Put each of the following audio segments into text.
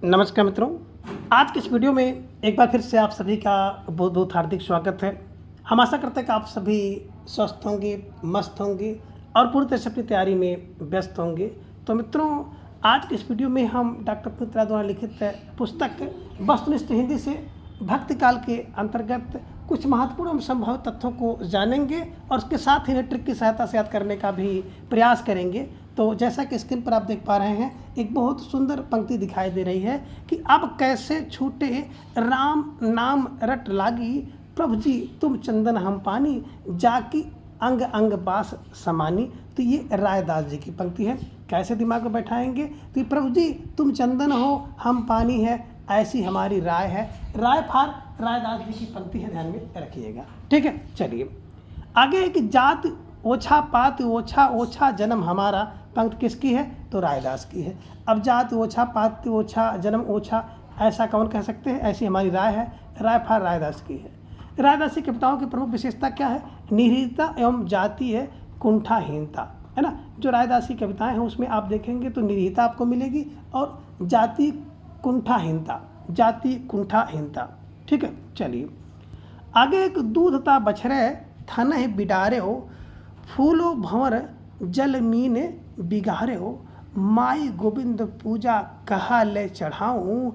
नमस्कार मित्रों, आज के इस वीडियो में एक बार फिर से आप सभी का बहुत बहुत हार्दिक स्वागत है। हम आशा करते हैं कि आप सभी स्वस्थ होंगे, मस्त होंगे और पूरी तरह से अपनी तैयारी में व्यस्त होंगे। तो मित्रों, आज के इस वीडियो में हम डॉक्टर पुनित राय द्वारा लिखित पुस्तक वस्तुनिष्ठ हिंदी से भक्ति काल के अंतर्गत कुछ महत्वपूर्ण एवं संभव तथ्यों को जानेंगे और उसके साथ ही ट्रिक की सहायता से याद करने का भी प्रयास करेंगे। तो जैसा कि स्क्रीन पर आप देख पा रहे हैं, एक बहुत सुंदर पंक्ति दिखाई दे रही है कि अब कैसे छूटे राम नाम रट लागी, प्रभु जी तुम चंदन हम पानी, जाकी अंग अंग बास समानी। तो ये रायदास जी की पंक्ति है। कैसे दिमाग में बैठाएंगे? तो प्रभु जी तुम चंदन हो हम पानी है, ऐसी हमारी राय है। राय फार रायदास जी की पंक्ति है, ध्यान में रखिएगा। ठीक है, चलिए आगे है कि जात ओछा पात ओछा ओछा जन्म हमारा। पंक्ति किसकी है? तो रायदास की है। अब जात ओछा पात ओछा जन्म ओछा, ऐसा कौन कह सकते हैं? ऐसी हमारी राय है। राय फार रायदास की है। रायदासी कविताओं की प्रमुख विशेषता क्या है? निहिरता एवं जातीय कुंठाहीनता, है ना। जो रायदासी कविताएं हैं उसमें आप देखेंगे तो निहिरता आपको मिलेगी और जाति कुंठाहीनता, जाति कुंठाहीनता। ठीक है, चलिए आगे एक दूधता बछरे थन बिडारे हो, फूलो भंवर जल मीन बिगारे हो, माई गोविंद पूजा कहा ले चढ़ाऊँ,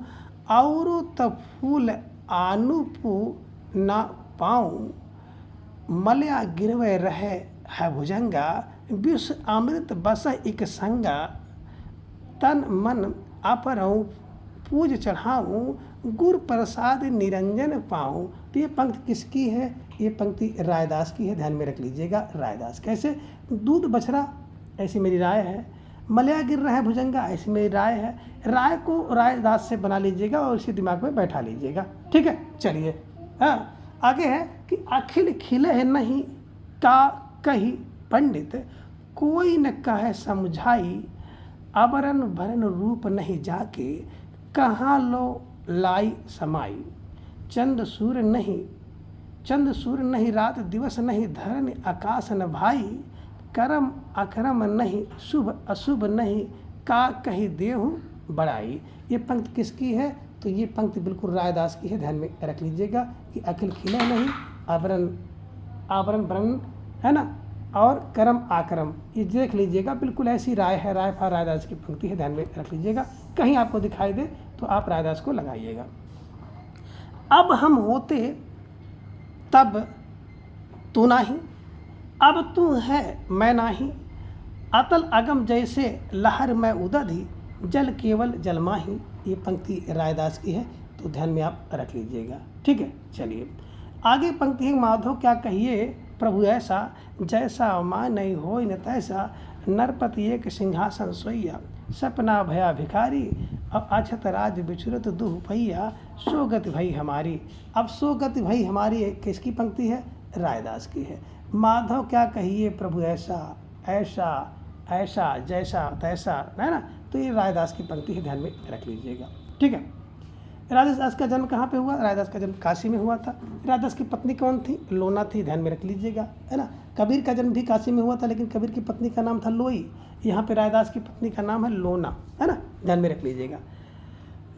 और तब फूल आनुपु ना पाऊँ, मलया गिरवे रहे है भुजंगा, विश्व अमृत बस एक संगा, तन मन अपरऊँ पूज चढ़ाऊँ, गुर प्रसाद निरंजन पाऊँ। तो ये पंक्ति किसकी है? ये पंक्ति रायदास की है, ध्यान में रख लीजिएगा। रायदास कैसे? दूध बछड़ा ऐसी मेरी राय है, मलया गिर रहा है भुजंगा ऐसी मेरी राय है। राय को रायदास से बना लीजिएगा और इसी दिमाग में बैठा लीजिएगा। ठीक है, चलिए हाँ आगे है कि अखिल खिले है नहीं का कही पंडित, कोई न कहे समझाई, अबरन भरन रूप नहीं जाके, कहाँ लो लाई समाई, चंद सूर्य नहीं रात दिवस नहीं, धरन आकाश न भाई, करम अकरम नहीं शुभ अशुभ नहीं, का कही देहु बड़ाई। ये पंक्ति किसकी है? तो ये पंक्ति बिल्कुल रायदास की है, ध्यान में रख लीजिएगा कि अखिल खिले नहीं, आवरण वरण, है ना, और करम आकरम, ये देख लीजिएगा। बिल्कुल ऐसी राय है, राय फार रायदास की पंक्ति है, ध्यान में रख लीजिएगा। कहीं आपको दिखाई दे तो आप रायदास को लगाइएगा। अब हम होते तब तू नाही, अब तू है मैं नाही, अतल अगम जैसे लहर में उदधि, जल केवल जलमाही। ये पंक्ति रायदास की है, तो ध्यान में आप रख लीजिएगा। ठीक है, चलिए आगे पंक्ति है, माधव क्या कहिए प्रभु ऐसा, जैसा माँ नहीं हो न तैसा, नरपति एक सिंहासन सोइया, सपना भया भिखारी, अब अछत राज बिछुरत दुह पैया, सो गति भई हमारी। अब सो गति भई हमारी किसकी पंक्ति है? रायदास की है। माधव क्या कहिए प्रभु ऐसा, ऐसा ऐसा जैसा तैसा, है ना। तो ये रायदास की पंक्ति है, ध्यान में रख लीजिएगा। ठीक है, रायदास का जन्म कहाँ पे हुआ? रायदास का जन्म काशी में हुआ था। रायदास की पत्नी कौन थी? लोना थी, ध्यान में रख लीजिएगा, है ना। कबीर का जन्म भी काशी में हुआ था, लेकिन कबीर की पत्नी का नाम था लोई। यहाँ पे रायदास की पत्नी का नाम है लोना, है ना, ध्यान में रख लीजिएगा।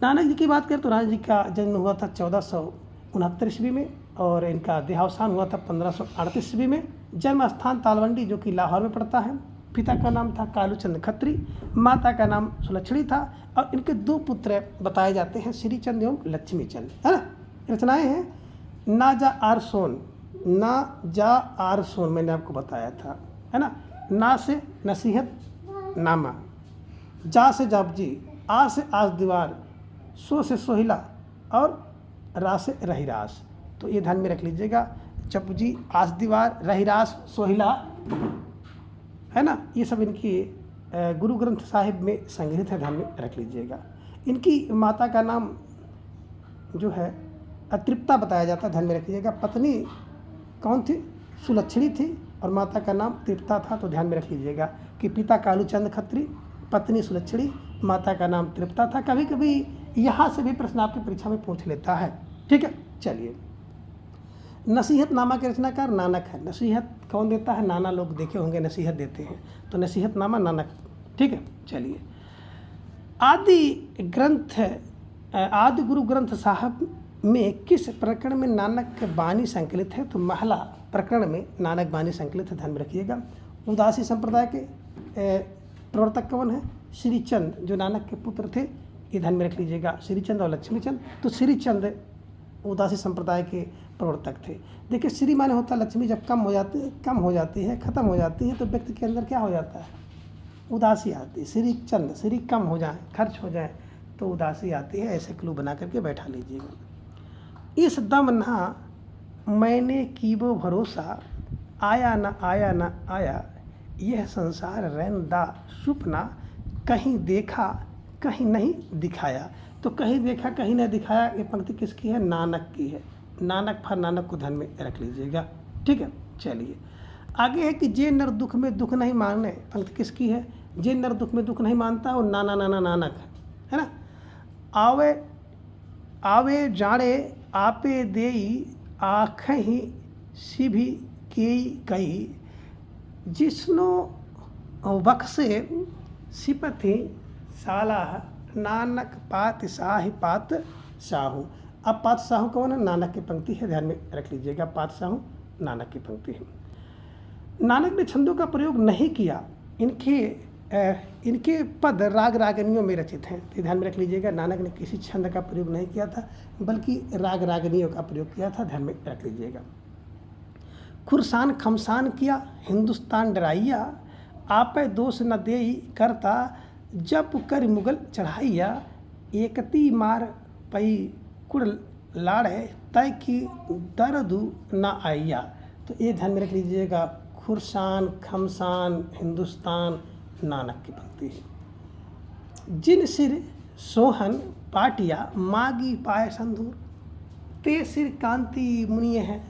नानक जी की बात करें तो नानक जी का जन्म हुआ था 1469 ईस्वी में और इनका देहावसान हुआ था 1538 ईस्वी में। जन्म स्थान तालवंडी जो कि लाहौर में पड़ता है। पिता का नाम था कालूचंद खत्री, माता का नाम सुलक्षणी था और इनके दो पुत्र बताए जाते हैं, श्रीचंद एवं लक्ष्मी चंद, है ना। रचनाएं हैं ना जा आर सोन, मैंने आपको बताया था, है ना। ना से नसीहत नामा, जा से जापजी, आ से आज दीवार, सो से सोहिला और रा से रहीरास। तो ये ध्यान में रख लीजिएगा। जपजी, आज दीवार, रहीरास, सोहिला, है ना, ये सब इनकी गुरु ग्रंथ साहिब में संग्रहित है, ध्यान में रख लीजिएगा। इनकी माता का नाम जो है अतृप्ता बताया जाता है, ध्यान में रखिएगा। पत्नी कौन थी? सुलक्षणी थी और माता का नाम तृप्ता था। तो ध्यान में रख लीजिएगा कि पिता कालूचंद खत्री, पत्नी सुलक्षणी, माता का नाम तृप्ता था। कभी कभी यहाँ से भी प्रश्न आपकी परीक्षा में पूछ लेता है। ठीक है, चलिए नसीहत नामा के रचनाकार नानक है। नसीहत कौन देता है? नाना लोग देखे होंगे नसीहत देते हैं, तो नसीहत नामा नानक। ठीक है, चलिए आदि ग्रंथ आदि गुरु ग्रंथ साहब में किस प्रकरण में नानक बानी संकलित है? तो महला प्रकरण में नानक बानी संकलित है, ध्यान में रखिएगा। उदासी संप्रदाय के प्रवर्तक कौन है? श्रीचंद, जो नानक के पुत्र थे, ये ध्यान में रख लीजिएगा, श्रीचंद और लक्ष्मीचंद। तो श्रीचंद उदासी संप्रदाय के प्रवर्तक थे। देखिए, श्री माने होता लक्ष्मी, जब कम हो जाती है, खत्म हो जाती है, तो व्यक्ति के अंदर क्या हो जाता है? उदासी आती है। श्रीचंद, श्री कम हो जाए, खर्च हो जाए तो उदासी आती है। ऐसे क्लू बना करके बैठा लीजिएगा। इस दम ना मैंने की वो भरोसा, आया न आया, यह संसार रैनदा सुपना, कहीं देखा कहीं नहीं दिखाया। तो कहीं देखा कहीं नहीं दिखाया, ये पंक्ति किसकी है? नानक की है। नानक फर नानक को ध्यान में रख लीजिएगा, ठीक है। चलिए आगे है कि जे नर दुख में दुख नहीं माने, पंक्ति किसकी है? जे नर दुख में दुख नहीं मानता, वो नानक है ना। आवे जाड़े आपे देई, आँखें सिभी केई कई, जिसनो बख्शे सिपथि साला, नानक पात साहि पात साहू। अब पात साहू कौन है? नानक की पंक्ति है, ध्यान में रख लीजिएगा। पात साहू नानक की पंक्ति है। नानक ने छंदों का प्रयोग नहीं किया, इनके पद राग रागनियों में रचित हैं। तो ध्यान में रख लीजिएगा, नानक ने किसी छंद का प्रयोग नहीं किया था, बल्कि राग रागनियों का प्रयोग किया था, ध्यान में रख लीजिएगा। खुरसान खमसान किया, हिंदुस्तान डराइया, आपे दोष न देई करता, जब कर मुगल चढ़ाइया, एकती मार पई कुड़ लाड़े, तय की दर्दु न आइया। तो ये ध्यान में रख लीजिएगा, खुरसान खमसान हिंदुस्तान नानक की पंक्ति है। जिन सिर सोहन पाटिया, मागी पाए संधूर, ते सिर कांति मुनिय है,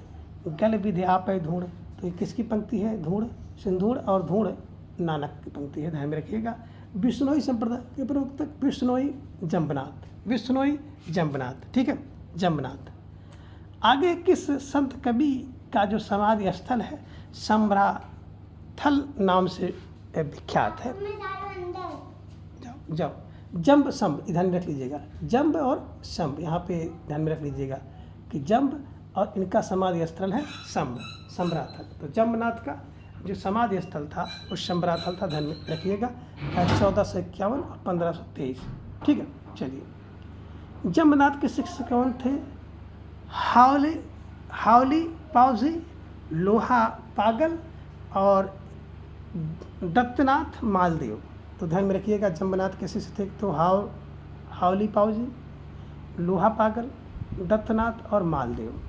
गल विद्या पे धूड़। तो ये किसकी पंक्ति है? धूड़, सिंधूड़ और धूड़ नानक की पंक्ति है, ध्यान में रखिएगा। बिश्नोई संप्रदाय के प्रवर्तक बिश्नोई जम्बनाथ, ठीक है, जम्बनाथ। आगे किस संत कवि का जो समाधि स्थल है सम्राथल नाम से विख्यात है? जाओ जम्ब सम्ब, ध्यान में रख लीजिएगा। जम्ब और सम्ब, यहाँ पे ध्यान में रख लीजिएगा कि जम्ब और इनका समाधि स्थल है सम्राथल। तो जम्बनाथ का जो समाधि स्थल था वो सम्राथल था, ध्यान में रखिएगा। 1451 और 1523, ठीक है। चलिए, जम्बनाथ के शिक्षक कौन थे? हावली पावजी, लोहा पागल और दत्तनाथ मालदेव। तो ध्यान में रखिएगा, जम्बनाथ के शिष्य थे तो हावली पावजी, लोहा पागल, दत्तनाथ और मालदेव।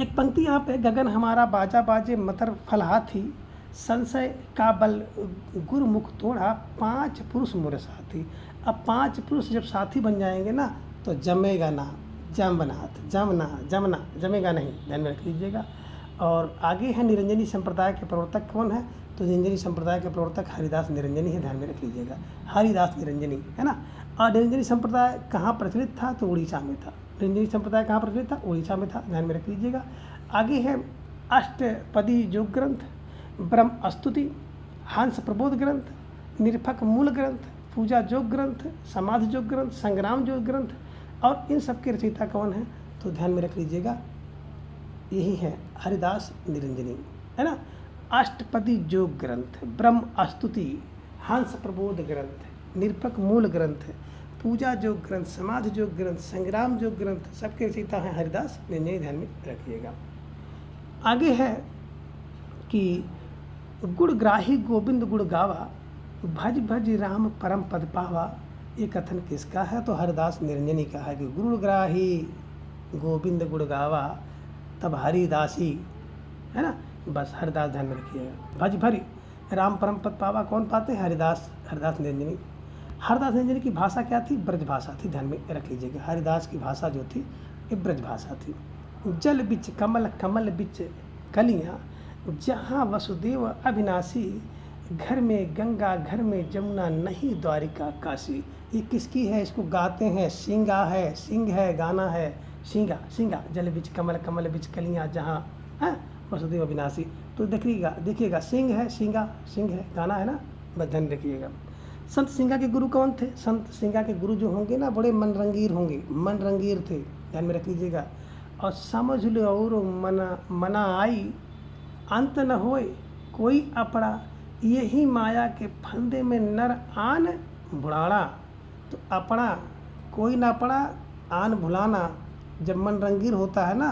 एक पंक्ति यहाँ पे, गगन हमारा बाजा बाजे मतर फल हाथी, संशय का बल गुरुमुख तोड़ा, 5 पुरुष मोरे साथी। अब 5 पुरुष जब साथी बन जाएंगे ना, तो जमेगा ना जम्बनाथ, जमेगा नहीं, ध्यान में रख लीजिएगा। और आगे है निरंजनी संप्रदाय के प्रवर्तक कौन है? तो निरंजनी संप्रदाय के प्रवर्तक हरिदास निरंजनी है, ध्यान में रख लीजिएगा। हरिदास निरंजनी है ना। और निरंजनी संप्रदाय कहाँ प्रचलित था? तो उड़ीसा में था। निरंजनी संप्रदाय कहाँ प्रचलित था? उड़ीसा में था, ध्यान में रख लीजिएगा। आगे है अष्टपदी योग ग्रंथ, ब्रह्म स्तुति, हंस प्रबोध ग्रंथ, निरपक मूल ग्रंथ, पूजा योग ग्रंथ, समाधि योग ग्रंथ, संग्राम योग ग्रंथ। और इन सब के रचयिता कौन है? तो ध्यान में रख लीजिएगा, यही है हरिदास निरंजनी, है ना। अष्टपदी योग ग्रंथ, ब्रह्म स्तुति, हंस प्रबोध ग्रंथ, निरपक मूल ग्रंथ, पूजा योग ग्रंथ, समाधि योग ग्रंथ, संग्राम योग ग्रंथ, सबके रचयिता हैं हरिदास निरंजनी, ध्यान में रखिएगा। आगे है कि गुणग्राही गोविंद गुण गावा, भज भज राम परम पद पावा। ये कथन किसका है? तो हरिदास निरंजनी का है कि गुणग्राही गोविंद गुण गावा, तब हरिदासी, है ना। बस हरिदास ध्यान में रखिएगा। भज भरी राम परम पद पावा कौन पाते हैं? हरिदास निरंजनी। हरिदास निरंजनी की भाषा क्या थी? ब्रज भाषा थी, ध्यान में रख लीजिएगा। हरिदास की भाषा जो थी ये ब्रज भाषा थी। जल बिच कमल, कमल बिच कलियाँ, जहाँ वसुदेव अविनाशी, घर में गंगा घर में जमुना, नहीं द्वारिका काशी। ये किसकी है? इसको गाते हैं सिंगा है, सिंह है, गाना है सिंगा। जल बिच कमल, कमल बिच कलियाँ, जहाँ है वसुदेव अविनाशी। तो देखिएगा सिंह है, सिंह है, गाना है ना, बस ध्यान रखिएगा। संत सिंगा के गुरु कौन थे? संत सिंगा के गुरु जो होंगे ना, बड़े मन रंगीर होंगे, मन रंगीर थे, ध्यान में रख लीजिएगा। और समझ लो और मना आई, अंत न होए कोई अपड़ा, यही माया के फंदे में नर आन बुढ़ाड़ा। तो अपना कोई ना पड़ा, आन भुलाना, जब मन रंगीर होता है ना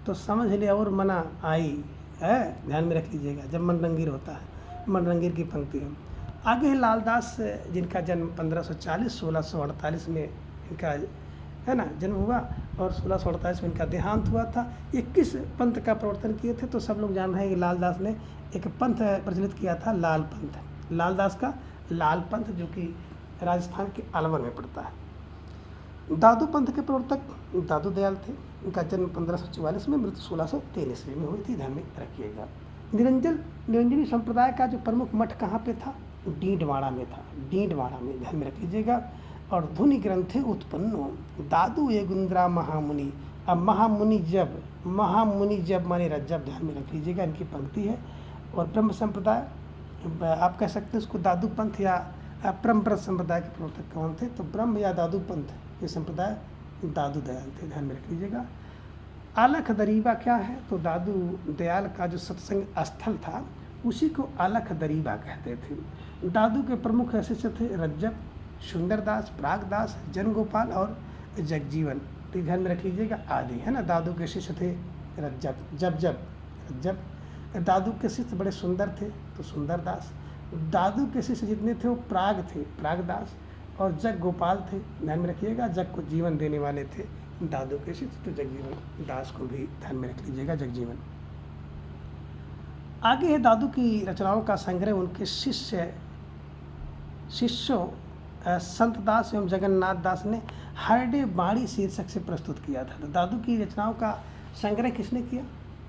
तो समझ ले और मना आई है, ध्यान में रख लीजिएगा। जब मन रंगीर होता है, मन रंगीर की पंक्ति है। आगे है लालदास, जिनका जन्म 1540 1648 में इनका है ना जन्म हुआ और 1648 में इनका देहांत हुआ था। ये किस पंथ का प्रवर्तन किए थे? तो सब लोग जान रहे हैं कि लालदास ने एक पंथ प्रचलित किया था, लाल पंथ। लालदास का लाल पंथ, जो कि राजस्थान के अलवर में पड़ता है। दादू पंथ के प्रवर्तक दादू दयाल थे। इनका जन्म 1544 में, मृत्यु 1603 ईस्वी में हुई थी, ध्यान में रखिएगा। निरंजनी संप्रदाय का जो प्रमुख मठ कहाँ पे था? डीडवाड़ा में था, डीडवाड़ा में, ध्यान में रख लीजिएगा। और धुनि ग्रंथे उत्पन्नो दादू ये गुंद्रा महामुनि। अब महामुनि जब माने रज्जब, ध्यान में रख लीजिएगा, इनकी पंक्ति है। और ब्रह्म संप्रदाय, आप कह सकते हैं उसको दादू पंथ या परम्परा संप्रदाय के प्रवर्तक कौन थे? तो ब्रह्म या दादू पंथ के संप्रदाय दादू दयाल थे, ध्यान में रख लीजिएगा। आलख दरीबा क्या है? तो दादू दयाल का जो सत्संग स्थल था उसी को आलख दरीबा कहते थे। दादू के प्रमुख शिष्य थे रज्जब, सुंदरदास, प्रागदास, जनगोपाल और जगजीवन, तो ध्यान में रख लीजिएगा आदि, है ना। दादू के शिष्य थे रज्जब। दादू के शिष्य बड़े सुंदर थे तो सुंदरदास। दादू के शिष्य जितने थे वो प्रागदास और जग गोपाल थे, ध्यान में रखिएगा। जग को जीवन देने वाले थे दादू के शिष्य, तो जगजीवन दास को भी ध्यान में रख लीजिएगा, जगजीवन। आगे है दादू की रचनाओं का संग्रह उनके शिष्यों संत दास एवं जगन्नाथ दास ने हरडे बाड़ी शीर्षक से प्रस्तुत किया था। तो दादू की रचनाओं का संग्रह किसने किया?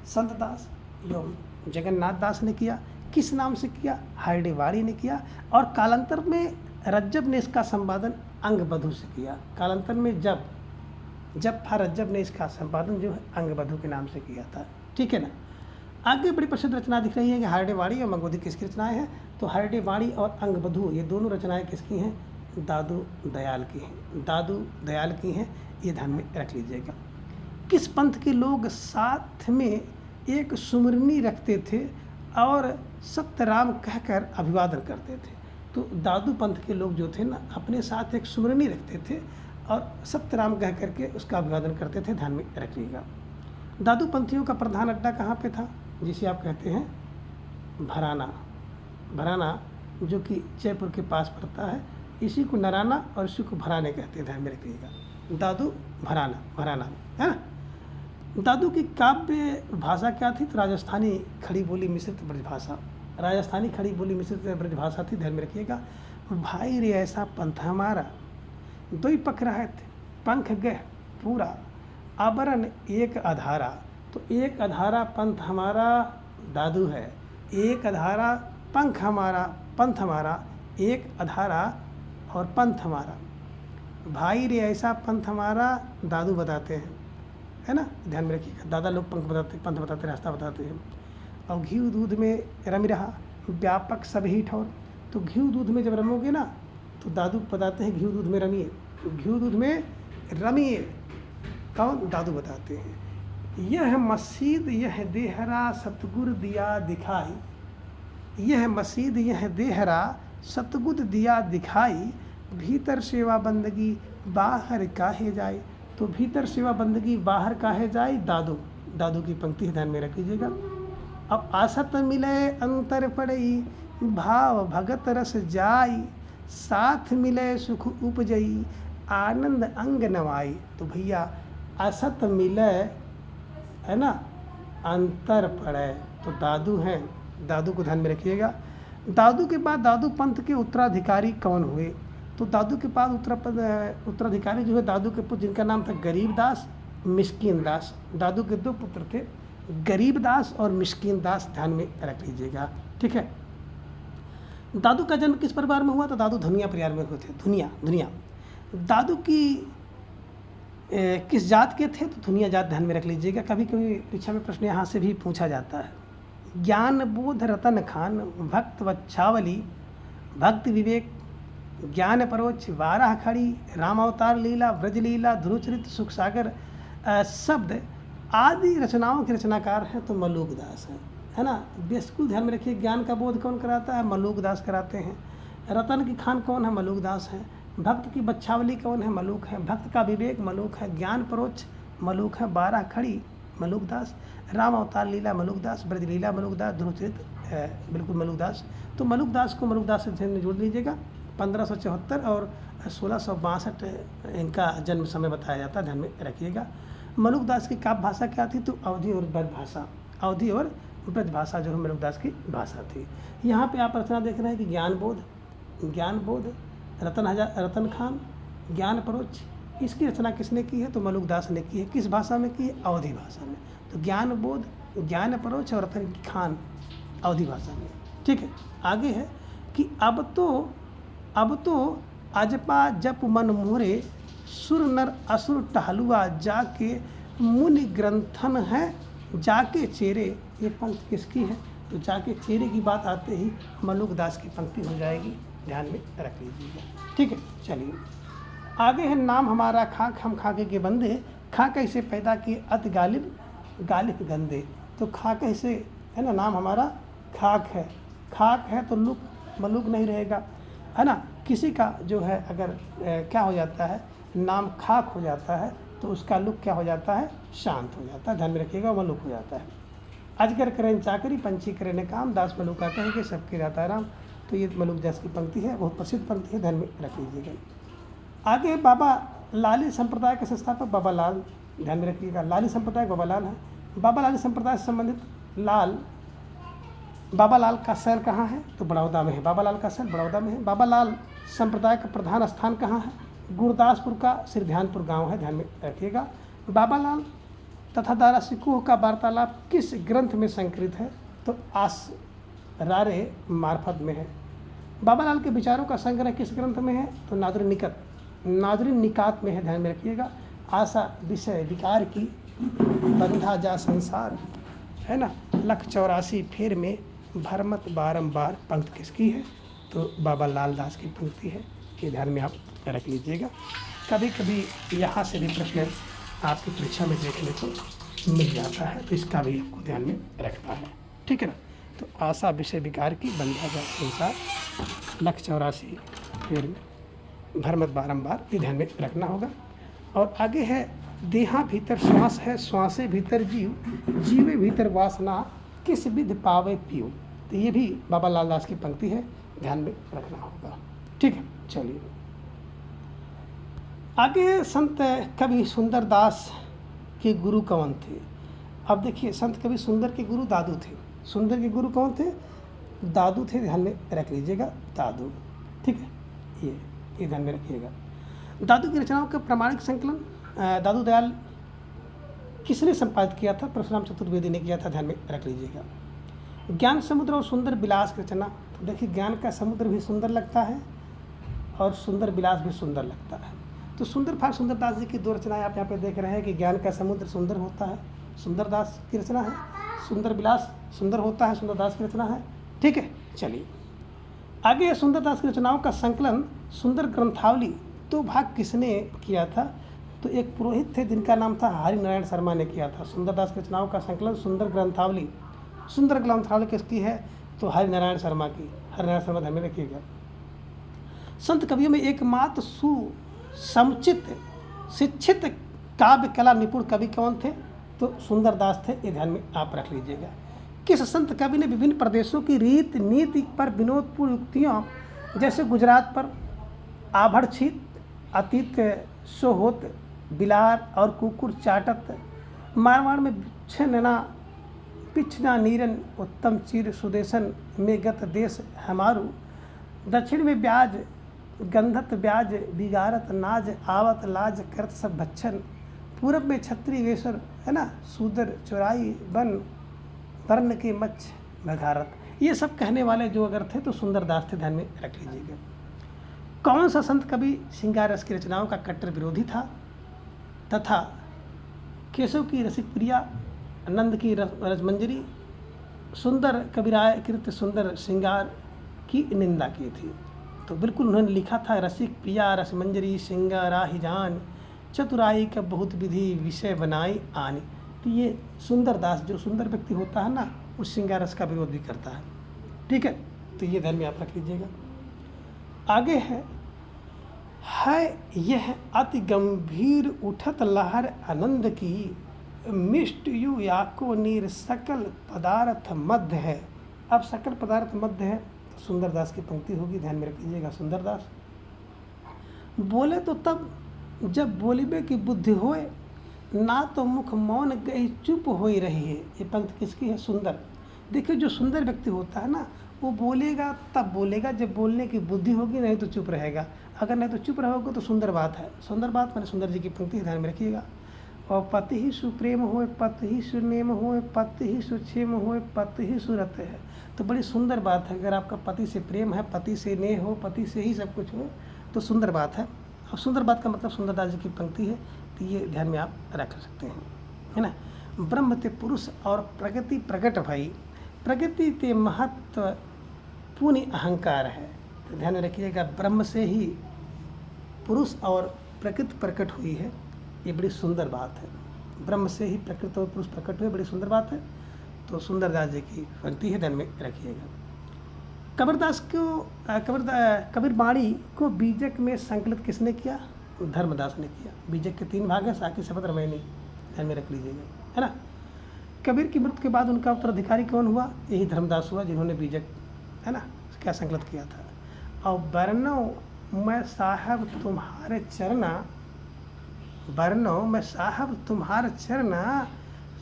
संत दास एवं जगन्नाथ दास ने किया। किस नाम से किया? हरडे बाड़ी ने किया। और कालांतर में रज्जब ने इसका संपादन अंगबधू से किया। कालांतर में जब रज्जब ने इसका संपादन जो है अंगबधू के नाम से किया था, ठीक है ना। आगे बड़ी प्रसिद्ध रचना दिख रही है कि हरडे बाड़ी और अंगबधू किसकी रचनाएं हैं? तो हरडे बाड़ी और अंगबधू ये दोनों रचनाएं किसकी हैं? दादू दयाल की हैं। दादू दयाल की हैं, ये ध्यान में रख लीजिएगा। किस पंथ के लोग साथ में एक सुमरनी रखते थे और सत्यराम कहकर अभिवादन करते थे? तो दादू पंथ के लोग जो थे ना, अपने साथ एक सुमरनी रखते थे और सत्यराम कह करके उसका अभिवादन करते थे, ध्यान में रखिएगा। दादू पंथियों का प्रधान अड्डा कहाँ पे था? जिसे आप कहते हैं भराना, जो कि जयपुर के पास पड़ता है। इसी को नराना और इसी को भराने कहते हैं, ध्यान में रखिएगा। दादू भराना है ना। दादू की काव्य भाषा क्या थी? तो राजस्थानी खड़ी बोली मिश्रित ब्रजभाषा, राजस्थानी खड़ी बोली मिश्रित ब्रजभाषा थी, ध्यान में रखिएगा। भाई रे ऐसा पंथ हमारा, दो ही पख रहत, पंख गह पूरा, आबरण एक अधारा। तो एक अधारा पंथ हमारा दादू है, एक अधारा पंथ हमारा, एक अधारा और पंथ हमारा। भाई रे ऐसा पंथ हमारा दादू बताते हैं, है ना, ध्यान में रखिएगा। दादा लोग पंथ बताते, रास्ता बताते हैं। और घी दूध में रमी रहा व्यापक सभी ठौर। तो घी दूध में जब रमोगे ना तो दादू बताते हैं घी दूध में रमिए, घी दूध में रमिए। कौन? दादू बताते हैं। यह मस्जिद यह देहरा सतगुर दिया दिखाई, यह मस्जिद यह देहरा सतगुद दिया दिखाई, भीतर सेवा बंदगी बाहर काहे जाए। तो भीतर सेवा बंदगी बाहर काहे जाए, दादू की पंक्ति ध्यान में रख लीजिएगा। अब आसत मिले अंतर पड़ई, भाव भगत रस जाई, साथ मिले सुख उपजई, आनंद अंग नवाई। तो भैया असत मिले, है ना, अंतर पड़े, तो दादू हैं, दादू को ध्यान में रखिएगा। दादू के बाद दादू पंथ के उत्तराधिकारी कौन हुए? तो दादू के बाद उत्तराधिकारी जो है दादू के पुत्र, जिनका नाम था गरीब दास, मिस्कीन दास। दादू के दो पुत्र थे, गरीब दास और मिस्कीन दास, ध्यान में रख लीजिएगा, ठीक है। दादू का जन्म किस परिवार में हुआ? तो दादू धुनिया परिवार में हुए थे, धुनिया। दादू की किस जात के थे? तो धुनिया जात, ध्यान में रख लीजिएगा। कभी कभी परीक्षा में प्रश्न यहाँ से भी पूछा जाता है। ज्ञान बोध रतन खान, भक्त वच्छावली, भक्ति विवेक ज्ञान परोक्ष, बारह खड़ी, राम अवतार लीला, ब्रज लीला, ध्रुवचरित, सुख सागर शब्द आदि रचनाओं के रचनाकार हैं तो मलूक दास हैं, है ना। बिल्कुल ध्यान में रखिए, ज्ञान का बोध कौन कराता है? मलूक दास कराते हैं। रतन की खान कौन है? मलूक दास हैं। भक्त की बच्छावली कौन है? मलूक है। भक्त का विवेक मलूक है। ज्ञान परोक्ष मलूक है। बारह खड़ी मलूक दास, राम अवतार लीला मलूक दास, ब्रज लीला मलूक दास, ध्रुवचरित बिल्कुल मलूक दास। तो मलूक दास को मलूक दास से ध्यान में जोड़ लीजिएगा। 1574 और 1662 इनका जन्म समय बताया जाता है, ध्यान में रखिएगा। मलूक दास की काव्य भाषा क्या थी? तो अवधी और ब्रज भाषा, अवधी और ब्रज भाषा जो है मलूक दास की भाषा थी। यहाँ पे आप रचना देख रहे हैं कि ज्ञान बोध, रतन खान, ज्ञान परोक्ष, इसकी रचना किसने की है? तो मलूक दास ने की है। किस भाषा में की है? अवधी भाषा में। तो ज्ञान बोध, ज्ञान परोक्ष और रतन खान अवधी भाषा में। ठीक है, आगे है कि अब तो अजपा जप मन मोरे, सुर नर असुर टहलुआ, जाके मुनि ग्रंथन है, जाके चेरे। ये पंक्ति किसकी है? तो जाके चेरे की बात आते ही मलूक दास की पंक्ति हो जाएगी, ध्यान में रख लीजिएगा। ठीक है, चलिए आगे है। नाम हमारा खाक, हम खाके के बंदे, खा कैसे पैदा किए अति गालिब गंदे। तो खा कैसे, है ना, नाम हमारा खाक है तो मलूक नहीं रहेगा, है ना। किसी का जो है अगर क्या हो जाता है, नाम खाक हो जाता है तो उसका लुक क्या हो जाता है? शांत हो जाता है, ध्यान में रखिएगा, मलूक हो जाता है। अजगर करें चाकरी, पंछी करें न काम, दास मलूका कहेंगे सबके दाता राम। तो ये मलूक दास की पंक्ति है, बहुत प्रसिद्ध पंक्ति है, ध्यान में रख लीजिएगा। आगे बाबा लाली संप्रदाय के संस्थापक बाबा लाल, ध्यान में रखिएगा। लाली संप्रदाय बाबा लाल है। बाबा लाली संप्रदाय से संबंधित बाबा लाल का शहर कहाँ है? तो बड़ौदा में है। बाबा लाल का शहर बड़ौदा में है। बाबा लाल संप्रदाय का प्रधान स्थान कहाँ है? गुरदासपुर का सिरध्यानपुर गांव है, ध्यान में रखिएगा। बाबा लाल तथा दारा सिकोह का वार्तालाप किस ग्रंथ में संकलित है? तो आसरारे मार्फत में है। बाबा लाल के विचारों का संग्रह किस ग्रंथ में है? तो नादरी निकात में है, ध्यान में रखिएगा। आशा विषय विकार की, बंधा जा संसार, है ना। लख 84 फेर में भरमत बारंबार, पंक्ति किसकी है? तो बाबा लाल दास की पंक्ति है, ये ध्यान में आप रख लीजिएगा। कभी कभी यहाँ से भी प्रश्न आपकी परीक्षा में देखने को मिल जाता है, तो इसका भी आपको ध्यान में रखना है, ठीक है ना। तो आशा विषय विकार की, बंधा जा संसार, लख 84 फेर में भरमत बारंबार, ये ध्यान में रखना होगा। और आगे है, देहा भीतर श्वास है, श्वासे भीतर जीव, जीवे भीतर वासना, किस विधि पावे पीव। तो ये भी बाबा लाल दास की पंक्ति है, ध्यान में रखना होगा, ठीक है। चलिए आगे, संत कवि सुंदर दास के गुरु कौन थे? अब देखिए, संत कवि सुंदर के गुरु दादू थे। सुंदर के गुरु कौन थे? दादू थे, ध्यान में रख लीजिएगा, दादू, ठीक है। ये ध्यान में रखिएगा। दादू की रचनाओं का प्रामाणिक संकलन दादू दयाल किसने संपादित किया था? परशुराम चतुर्वेदी ने किया था, ध्यान में रख लीजिएगा। ज्ञान समुद्र और सुंदर विलास की रचना, तो देखिए, ज्ञान का समुद्र भी सुंदर लगता है और सुंदर विलास भी सुंदर लगता है। तो सुंदर दास जी की दो रचनाएं आप यहाँ पे देख रहे हैं कि ज्ञान का समुद्र सुंदर होता है, सुंदर दास की रचना है। सुंदर विलास सुंदर होता है, सुंदर दास की रचना है, ठीक है। चलिए आगे, सुंदर दास की रचनाओं का संकलन सुंदर ग्रंथावली, तो भाग किसने किया था? तो एक पुरोहित थे जिनका नाम था हरिनारायण शर्मा ने किया था। सुंदर दास की रचनाओं का संकलन सुंदर ग्रंथावली किसकी है? तो हरिनारायण शर्मा की। हरिनारायण शर्मा ध्यान में रखिएगा। संत कवियों में एकमात्र सुसमुचित शिक्षित काव्य कला निपुण कवि कौन थे? तो सुंदर दास थे, ये ध्यान में आप रख लीजिएगा। किस संत कवि ने विभिन्न प्रदेशों की रीत नीति पर विनोदपूर्ण युक्तियों, जैसे गुजरात पर आभड़छीत, अतीत सोहोत, बिलार और कुकुर चाटत, मारवाड़ में पिछना नीरन, उत्तम चीर सुदेशन में गत देश हमारू, दक्षिण में ब्याज गंधत ब्याज बिगारत नाज, आवत लाज करत सब भच्छन, पूरब में छत्री वेशर, है ना, सूदर चौराई बन, वर्ण के मच्छ भगारत। ये सब कहने वाले जो अगर थे तो सुंदर दास थे, ध्यान में रख लीजिएगा। कौन सा संत कवि श्रृंगार रस की रचनाओं का कट्टर विरोधी था तथा केशव की रसिक प्रिया, नंद की रजमंजरी, सुंदर कविराय कृत सुंदर श्रृंगार की निंदा की थी? तो बिल्कुल उन्होंने लिखा था, रसिक पिया रसमंजरी सिंगा राही जान, चतुराई का बहुत विधि विषय बनाई आनी। तो ये सुंदर दास, जो सुंदर व्यक्ति होता है ना, उस श्रृंगार रस का विरोध भी करता है। ठीक है, तो ये ध्यान में आप रख लीजिएगा। आगे है यह अति गंभीर उठत लहर आनंद की, मिष्ट यु याको नीर सकल पदार्थ मध्य है। अब सकल पदार्थ मध्य है, तो सुंदरदास की पंक्ति होगी, ध्यान में रख लीजिएगा। सुंदरदास बोले तो तब जब बोलिबे की बुद्धि होए, ना तो मुख मौन गई चुप हो ही रही है। ये पंक्ति किसकी है? सुंदर। देखिए, जो सुंदर व्यक्ति होता है ना, वो बोलेगा तब बोलेगा जब बोलने की बुद्धि होगी, नहीं तो चुप रहेगा। अगर नहीं तो चुप रहोगे तो सुंदर बात है। सुंदर बात मैंने सुंदर जी की पंक्ति ध्यान में रखिएगा। और पति ही सुप्रेम होए, पति ही सुनेम होए, पति ही सुक्षेम होए, पति ही सुरत है। तो बड़ी सुंदर बात है। अगर आपका पति से प्रेम है, पति से नेह हो, पति से ही सब कुछ हो, तो सुंदर बात है। और सुंदर बात का मतलब सुंदरदास जी की पंक्ति है, तो ये ध्यान में आप रख सकते हैं, है ना। ब्रह्म ते पुरुष और प्रगति प्रकट भई, प्रगति ते महत्व पुण्य अहंकार है। तो ध्यान में रखिएगा, ब्रह्म से ही पुरुष और प्रकृति प्रकट हुई है। ये बड़ी सुंदर बात है। ब्रह्म से ही प्रकृति और पुरुष प्रकट हुए, बड़ी सुंदर बात है। तो सुंदरदास जी की पंक्ति है, ध्यान में रखिएगा। कबीरदास को कबीर बाणी को बीजक में संकलित किसने किया? धर्मदास ने किया। बीजक के 3 भाग हैं, साकी शब्द रमैनी, ध्यान में रख लीजिएगा, है ना। कबीर की मृत्यु के बाद उनका उत्तराधिकारी कौन हुआ? यही धर्मदास हुआ, जिन्होंने बीजक, है ना, क्या संकलित किया था। और बरनो मैं साहब तुम्हारे चरना, बरनो मैं साहब तुम्हारे चरना,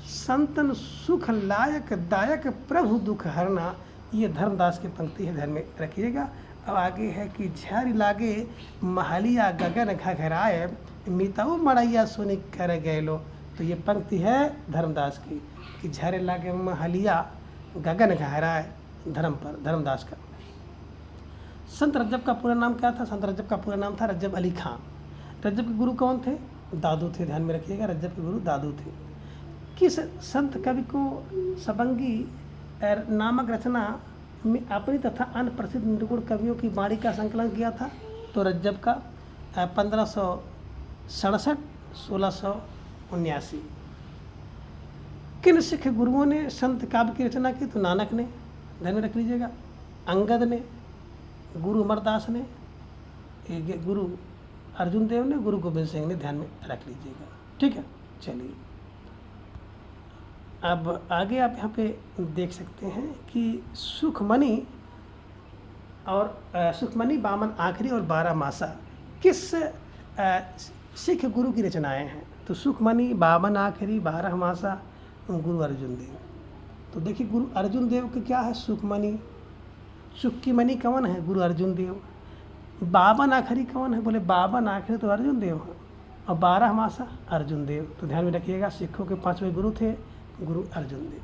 संतन सुख लायक दायक प्रभु दुख हरना। ये धर्मदास की पंक्ति है, ध्यान में रखिएगा। अब आगे है कि झर लागे महलिया गगन घघराए, मिताऊ मड़ैया सुनी कर गैलो। तो ये पंक्ति है धर्मदास की कि झर लागे महलिया गगन घघराए, धर्मदास का। संत रज्जब का पूरा नाम क्या था? संत रज्जब का पूरा नाम था रज्जब अली खां। रज्जब के गुरु कौन थे? दादू थे, ध्यान में रखिएगा। रज्जब के गुरु दादू थे। किस संत कवि को सबंगी नामक रचना में अपनी तथा अन्य प्रसिद्ध निर्गुण कवियों की वाणी का संकलन किया था? तो रज्जब का 1567 1679। किन सिख गुरुओं ने संत काव्य की रचना की? तो नानक ने, ध्यान में रख लीजिएगा। अंगद ने, गुरु अमरदास ने, गुरु अर्जुन देव ने, गुरु गोविंद सिंह ने, ध्यान में रख लीजिएगा। ठीक है, चलिए अब आगे आप यहाँ पे देख सकते हैं कि सुखमणि बामन आखिरी और 12 मासा किस सिख गुरु की रचनाएं हैं? तो सुखमणि, बामन आखिरी, 12 मासा, गुरु अर्जुन देव। तो देखिए, गुरु अर्जुन देव के क्या है? सुखमणि। सुख की मणि कौन है? गुरु अर्जुन देव। बावन आखिरी कौन है? बोले बावन आखिरी तो अर्जुन देव है। और 12 मासा अर्जुन देव। तो ध्यान में रखिएगा, सिखों के 5वें गुरु थे गुरु अर्जुन देव।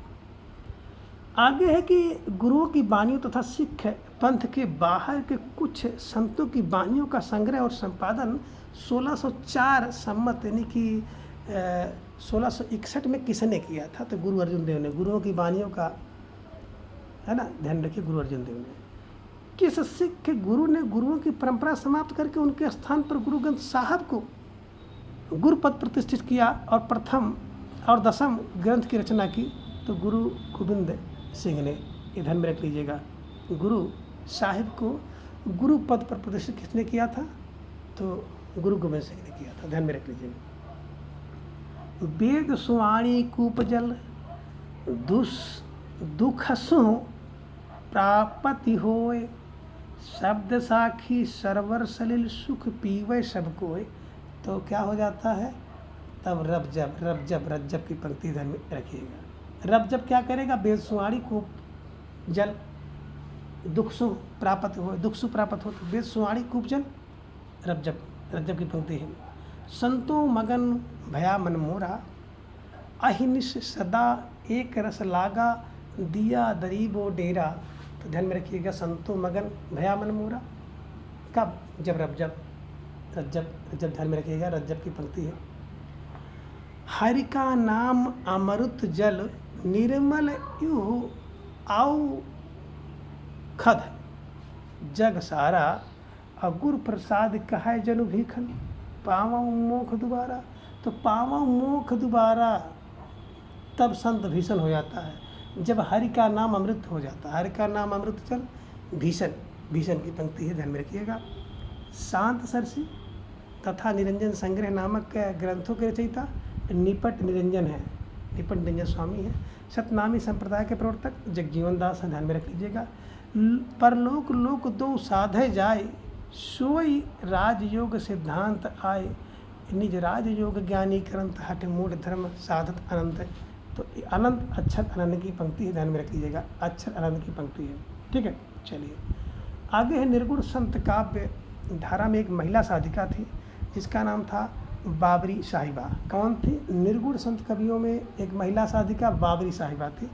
आगे है कि गुरुओं की वाणियों तथा सिख पंथ के बाहर के कुछ संतों की वाणियों का संग्रह और संपादन 1604 सम्मत यानी कि 1661 में किसने किया था? तो गुरु अर्जुन देव ने। गुरुओं की वाणियों का, है ना, ध्यान रखिए, गुरु अर्जुन देव ने। किस सिख गुरु ने गुरुओं की परंपरा समाप्त करके उनके स्थान पर गुरु ग्रंथ साहब को गुरुपद प्रतिष्ठित किया और प्रथम और 10वें ग्रंथ की रचना की? तो गुरु गोविंद सिंह ने। ये ध्यान में रख लीजिएगा। गुरु साहिब को गुरु पद पर प्रतिष्ठित किसने किया था? तो गुरु गोविंद सिंह ने किया था, ध्यान में रख लीजिएगा। वेद सुवाणी कूपजल दुखसु प्रापति होए, शब्द साखी सरवर सलिल सुख पीवे सब कोय। तो क्या हो जाता है? तब रज्जब की पंक्ति ध्यान में रखिएगा। रज्जब क्या करेगा? वेद सुवाणी कूप जल दुखसु प्राप्त हो, दुखसु प्राप्त हो, तो वेद सुवाणी कूप जल रज्जब की पंक्ति है। संतो मगन भया मन मोरा, अहिनिश सदा एक रस लागा, दिया दरीबो डेरा। तो ध्यान में रखिएगा, संतो मगन भया मन मोरा, कब? जब रज्जब ध्यान में रखिएगा, रज्जब की पंक्ति है। हरि का नाम अमृत जल, निर्मल युह आउ खद, जग सारा और गुरु प्रसाद कहे जनु भीखन, पावं मोख दोबारा। तो पावं मोख दोबारा तब संत भीषण हो जाता है जब हरि का नाम अमृत हो जाता है। हरि का नाम अमृत चल भीषण, भीषण की पंक्ति है, ध्यान में रखिएगा। शांत सरसी तथा निरंजन संग्रह नामक ग्रंथों के रचयिता निपट निरंजन है, निपट निरंजन स्वामी है। सतनामी संप्रदाय के प्रवर्तक जगजीवन दास है, ध्यान में रख लीजिएगा। परलोक लोक दो साधे जाए, सोई राजयोग सिद्धांत आए, निज राजयोग ज्ञानी करंत हठ मूढ़ धर्म साधत अनंत। तो अनंत अक्षर अनंत की पंक्ति है, ध्यान में रख लीजिएगा, अक्षर अनंत की पंक्ति है, ठीक है। चलिए आगे है निर्गुण संत काव्य धारा में एक महिला साधिका थी जिसका नाम था बाबरी साहिबा। कौन थी? निर्गुण संत कवियों में एक महिला साधिका बाबरी साहिबा थी,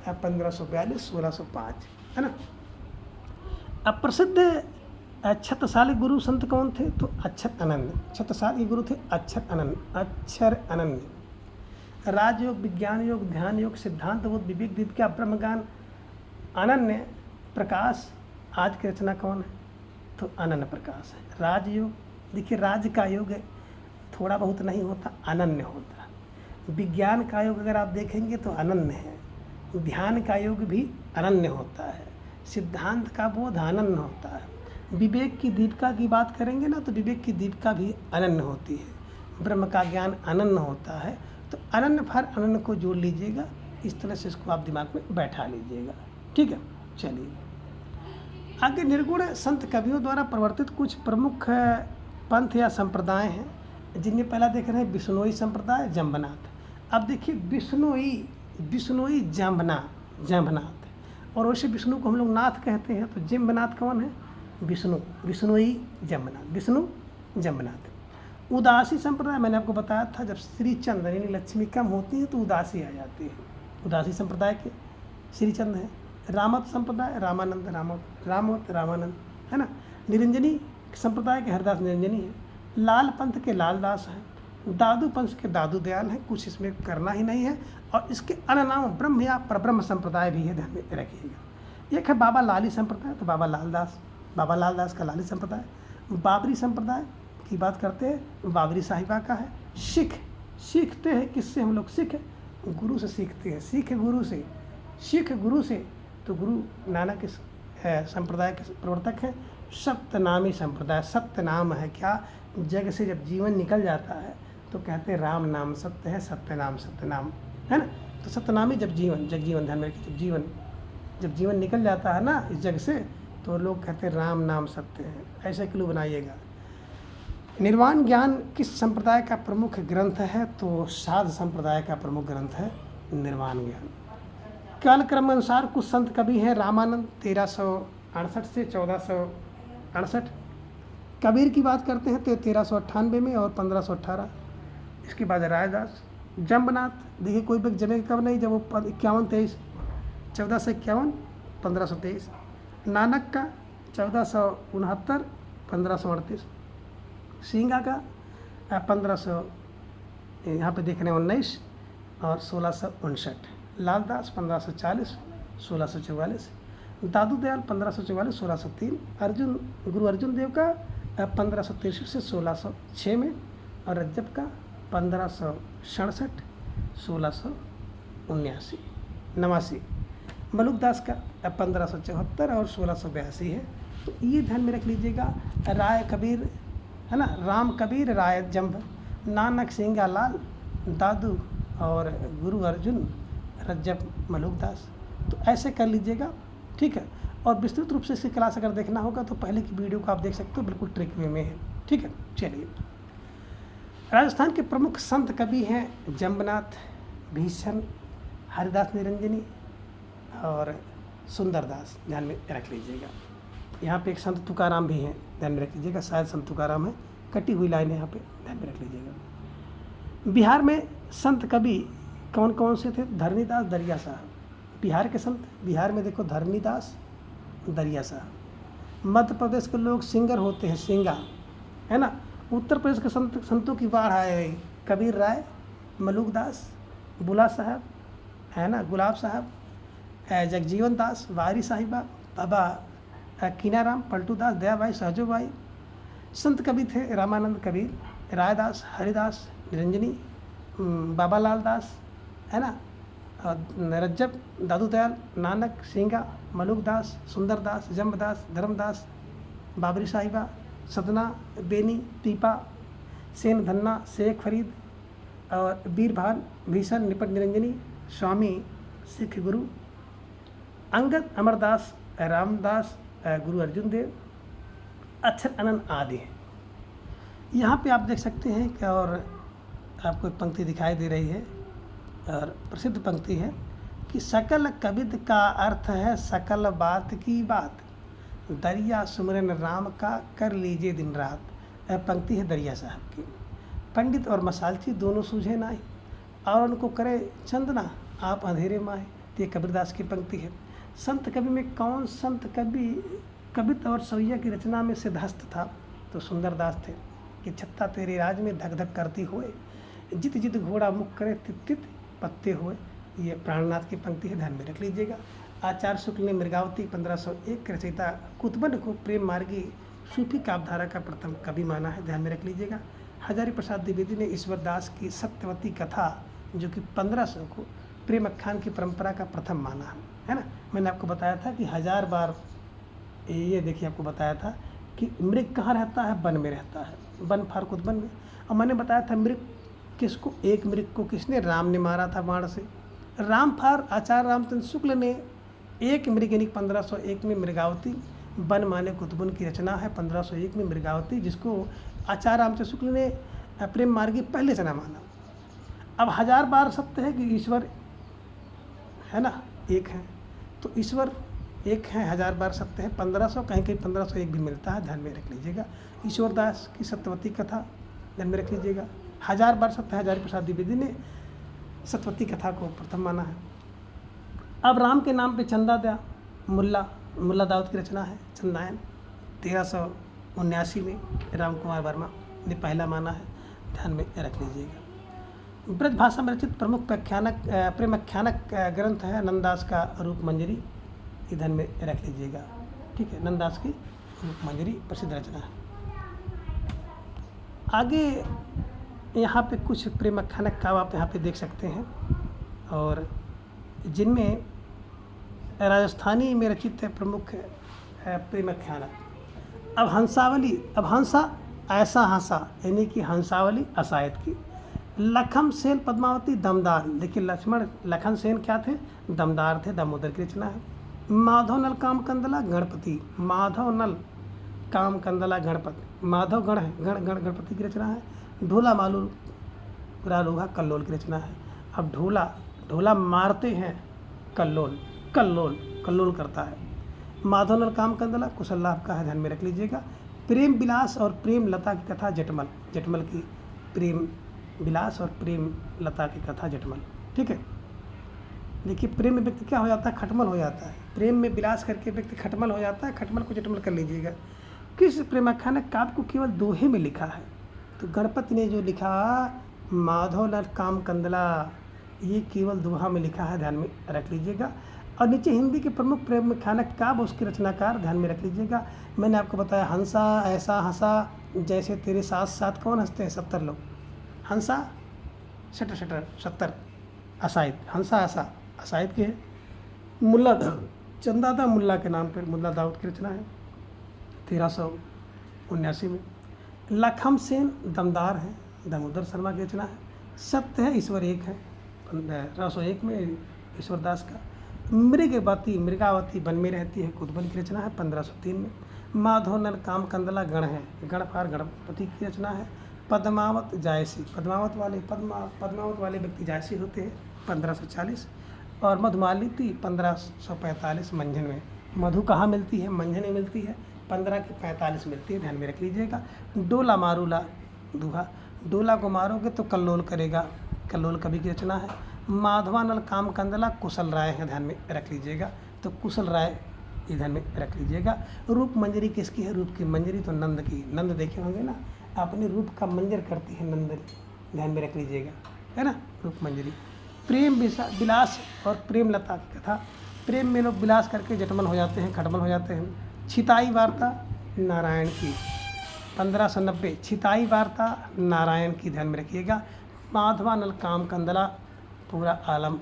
1542-1605, है ना। अब प्रसिद्ध छत्रसाली गुरु संत कौन थे? तो अक्षर अनन्य, छत्रसाल के गुरु थे अक्षर अनन्य, अक्षर अनन्य। राजयोग, विज्ञान योग, ध्यान योग, सिद्धांत बोध, विवेक दीपिका, ब्रह्मज्ञान, अनन्य प्रकाश। आज की रचना कौन है? तो अनन्य प्रकाश है। राजयोग, देखिए राज का योग थोड़ा बहुत नहीं होता, अनन्य होता। विज्ञान का योग अगर आप देखेंगे तो अनन्य है। ध्यान का योग भी अनन्य होता है। सिद्धांत का बोध अनन्य होता है। विवेक की दीपिका की बात करेंगे ना तो विवेक की दीपिका भी अनन्य होती है। ब्रह्म का ज्ञान अनन्य होता है। तो अनन्य फर अनन्य को जोड़ लीजिएगा, इस तरह से इसको आप दिमाग में बैठा लीजिएगा, ठीक है। चलिए आगे निर्गुण संत कवियों द्वारा प्रवर्तित कुछ प्रमुख पंथ या संप्रदाय हैं, जिनमें पहला देख रहे हैं बिश्नोई संप्रदाय, जम्बनाथ। अब देखिए बिश्नोई जम्बनाथ, और वैसे विष्णु को हम लोग नाथ कहते हैं, तो जम्बनाथ कौन है? विष्णु, बिश्नोई जम्बनाथ, विष्णु जम्बनाथ। उदासी संप्रदाय मैंने आपको बताया था, जब श्री चंद्र यानी लक्ष्मी कम होती है तो उदासी आ जाती है। उदासी संप्रदाय के श्री चंद्र है। रामत संप्रदाय रामानंद, रामवत रामानंद, है ना। निरंजनी संप्रदाय के हरदास निरंजनी है। लाल पंथ के लालदास हैं। दादू पंथ के दादू दयाल हैं, कुछ इसमें करना ही नहीं है। और इसके अन्य नाम ब्रह्म या परब्रह्म संप्रदाय भी है, ध्यान में रखिएगा। एक है बाबा लाली संप्रदाय, तो बाबा लालदास का लाली संप्रदाय। बाबरी संप्रदाय की बात करते हैं, बाबरी साहिबा का है। सीखते हैं किससे हम लोग? सिख गुरु से सीखते हैं, सिख गुरु से। तो गुरु नानक इस संप्रदाय के प्रवर्तक हैं। सप्तनामी संप्रदाय, सत्य नाम है क्या? जग से जब जीवन निकल जाता है तो कहते हैं राम नाम सत्य है, सत्य नाम, है ना। तो सत्यनामी जग जीवन, ध्यान में रखिए, जब जीवन निकल जाता है ना इस जग से, तो लोग कहते हैं राम नाम सत्य है। ऐसे क्लू बनाइएगा। निर्वाण ज्ञान किस संप्रदाय का प्रमुख ग्रंथ है? तो साध संप्रदाय का प्रमुख ग्रंथ है निर्वाण ज्ञान। काल क्रम अनुसार कुछ संत कवि हैं। रामानंद 1368 से 1468। कबीर की बात करते हैं तो 1398 में और 1518। इसके बाद रायदास। जम्बनाथ देखिए कोई भी जमेगा कब नहीं, जब वो 51-23, 1451, 1523। नानक का 1469, 1538। सिंगा का 1500 यहाँ पे देख रहे हैं 19 और 1659। लालदास 1540, 1644। दादू दयाल 1544, 1603। गुरु अर्जुन देव का 1563 से 1606 में, और रज्जब का 1567, 1689। मलुकदास का 1574 और 1682 है। तो ये ध्यान में रख लीजिएगा। राय कबीर, है ना, राम कबीर, राय जम्भ, नानक, सिंगा लाल, दादू और गुरु अर्जुन, रज्जब, मलुकदास। तो ऐसे कर लीजिएगा, ठीक है। और विस्तृत रूप से इसकी क्लास अगर देखना होगा तो पहले की वीडियो को आप देख सकते हो, बिल्कुल ट्रिक वे में है, ठीक है। चलिए राजस्थान के प्रमुख संत कवि हैं जम्बनाथ, भीषण, हरिदास निरंजनी और सुंदरदास, ध्यान में रख लीजिएगा। यहाँ पे एक संत तुकाराम भी हैं, ध्यान में रख लीजिएगा, शायद संत तुकाराम है, कटी हुई लाइन है यहाँ पे, ध्यान में रख लीजिएगा। बिहार में संत कवि कौन कौन से थे? धरणीदास, दरिया साहब। बिहार के संत, बिहार में देखो धरणीदास, दरिया साहब। मध्य प्रदेश के लोग सिंगर होते हैं, सिंगा, है ना। उत्तर प्रदेश के संतों की बाढ़ आए गई, कबीर राय, मलुकदास, बुला साहब, है ना, गुलाब साहब, जगजीवन दास, वारी साहिबा, बाबा कीनाराम, पलटू दास, दयाबाई, सहजोबाई, संत कवि थे रामानंद कबीर, रायदास, हरिदास, निरंजनी, बाबा लाल दास, है ना, रज्जब, दादू दयाल, नानक, सिंगा, मलुक दास, सुंदर दास, जम्बदास, धर्मदास, बाबरी साहिबा, सदना, बेनी, पीपा, सेन धन्ना, शेख फरीद और बीरभान, भीषण, निपट निरंजनी, स्वामी, सिख गुरु, अंगद, अमरदास, रामदास, गुरु अर्जुन देव, अक्षर अनंत आदि हैं। यहाँ पे आप देख सकते हैं कि और आपको एक पंक्ति दिखाई दे रही है और प्रसिद्ध पंक्ति है कि सकल कविद का अर्थ है सकल बात की बात, दरिया सुमरन राम का कर लीजिए दिन रात। यह पंक्ति है दरिया साहब की। पंडित और मसालची दोनों सूझे नाई, और उनको करे चंदना आप अंधेरे माए। ये कबीरदास की पंक्ति है। संत कवि में कौन संत कवि कविता और सवैया की रचना में सिद्धहस्त था? तो सुंदरदास थे कि छत्ता तेरे राज में धक धक करती होए, जित जित घोड़ा मुख करे तित तित पत्ते हुए। ये प्राणनाथ की पंक्ति है, ध्यान में रख लीजिएगा। आचार्य शुक्ल ने मृगावती 1501 के रचयिता कुतुबन को प्रेम मार्गी सूफी काव्यधारा का प्रथम कवि माना है, ध्यान में रख लीजिएगा। हजारी प्रसाद द्विवेदी ने ईश्वर दास की सत्यवती कथा जो कि 1500 को प्रेम आख्यान की परंपरा का प्रथम माना है ना। मैंने आपको बताया था कि 1000 बार, ये देखिए आपको बताया था कि मृग कहाँ रहता है? वन में रहता है, वन फार कुतुबन में। और मैंने बताया था मृग किसको, एक मृग को किसने? राम ने मारा था बाण से। राम फार आचार्य रामचंद्र शुक्ल ने एक मृग यानी 1501 में मृगावती, वन माने कुतुबन की रचना है 1501 में मृगावती, जिसको आचार्य रामचंद्र शुक्ल ने प्रेम मार्गी पहले रचना माना। अब 1000 बार सत्य है कि ईश्वर है ना एक है, तो ईश्वर एक है, 1000 बार सत्य है। 1500 कहीं कहीं 1501 भी मिलता है, ध्यान में रख लीजिएगा। ईश्वर दास की सत्यवती कथा ध्यान में रख लीजिएगा। 1000 बार सत्य, हजारी प्रसाद द्विवेदी ने सत्यवती कथा को प्रथम माना है। अब राम के नाम पे चंदा दया मुल्ला दाऊद की रचना है चंदायन, 1379 में राम कुमार वर्मा ने पहला माना है, ध्यान में रख लीजिएगा। ब्रज भाषा में रचित प्रमुख प्रेमाख्यानक ग्रंथ है नंददास का रूप मंजरी, ध्यान में रख लीजिएगा। ठीक है, नंददास की रूप मंजरी प्रसिद्ध रचना है। आगे यहाँ पे कुछ प्रेमाख्यानक का आप यहाँ पे देख सकते हैं, और जिनमें राजस्थानी में रचित है प्रमुख प्रेमाख्यानक। अब हंसावली, अब हंसा ऐसा हंसा यानी कि हंसावली असायत की। लखन सेन पद्मावती दमदार, देखिए लखन सेन क्या थे? दमदार थे, दामोदर की रचना है। माधव नल काम कंदला गणपति, माधव नल काम कंदला गणपति, माधव गण है, गण गणपति की रचना है। ढोला मालू रालोहा कल्लोल की रचना है। अब ढोला मारते हैं कल्लोल करता है। माधव नल काम कंदला कुशल लाभ का है, ध्यान में रख लीजिएगा। प्रेम विलास और प्रेम लता की कथा जटमल की प्रेम विलास और प्रेम लता की कथा जटमल। ठीक है, देखिए प्रेम में व्यक्ति क्या हो जाता है? खटमल हो जाता है। प्रेम में विलास करके व्यक्ति खटमल हो जाता है, खटमल को जटमल कर लीजिएगा। किस प्रेमाख्यानक काव्य को केवल दोहे में लिखा है? तो गणपति ने जो लिखा माधव नल काम कंदला, ये केवल दोहा में लिखा है, ध्यान में रख लीजिएगा। और नीचे हिंदी के प्रमुख प्रेमाख्यानक काव्य उसके रचनाकार ध्यान में रख लीजिएगा। मैंने आपको बताया हंसा ऐसा हंसा जैसे तेरे साथ साथ कौन हंसते हैं? 70 लोग। हंसा शटर 70 असायद, हंसा ऐसा असायद के है। मुल्ला चंदादा मुल्ला के नाम पर मुल्ला दाऊद की रचना है 1379 में। लखम सेन दमदार है, दामोदर शर्मा की रचना है। सत्य है ईश्वर एक है, 1501 में ईश्वर दास का। मृगावती वन में रहती है, कुतुबन की रचना है 1503 में। माधव नल काम कंदला गण है, गणपार गणपति की रचना है। पद्मावत जायसी, पद्मावत वाले व्यक्ति जायसी होते हैं 1540। और मधुमालती 1545 मंझन में। मधु कहाँ मिलती है? मंझन में मिलती है, 15 की 45 मिलती है, ध्यान में रख लीजिएगा। डोला मारूला दूहा, डोला को मारोगे तो कल्लोल करेगा, कल्लोल कवि की रचना है। माधवानल काम कंदला कुशल राय है, ध्यान में रख लीजिएगा। तो कुशल राय ये ध्यान में रख लीजिएगा। रूप मंजरी किसकी है? रूप की मंजरी तो नंद की, नंद देखे होंगे ना, अपने रूप का मंजर करती है नंद, ध्यान में रख लीजिएगा, है ना, रूप मंजरी। प्रेम विलास और प्रेम लता की कथा। प्रेम में लोग विलास करके जटमल हो जाते हैं, खटमल हो जाते हैं। छिताई वार्ता नारायण की, 1590 छिताई वार्ता नारायण की, ध्यान में रखिएगा। माधवानल काम कंदला पूरा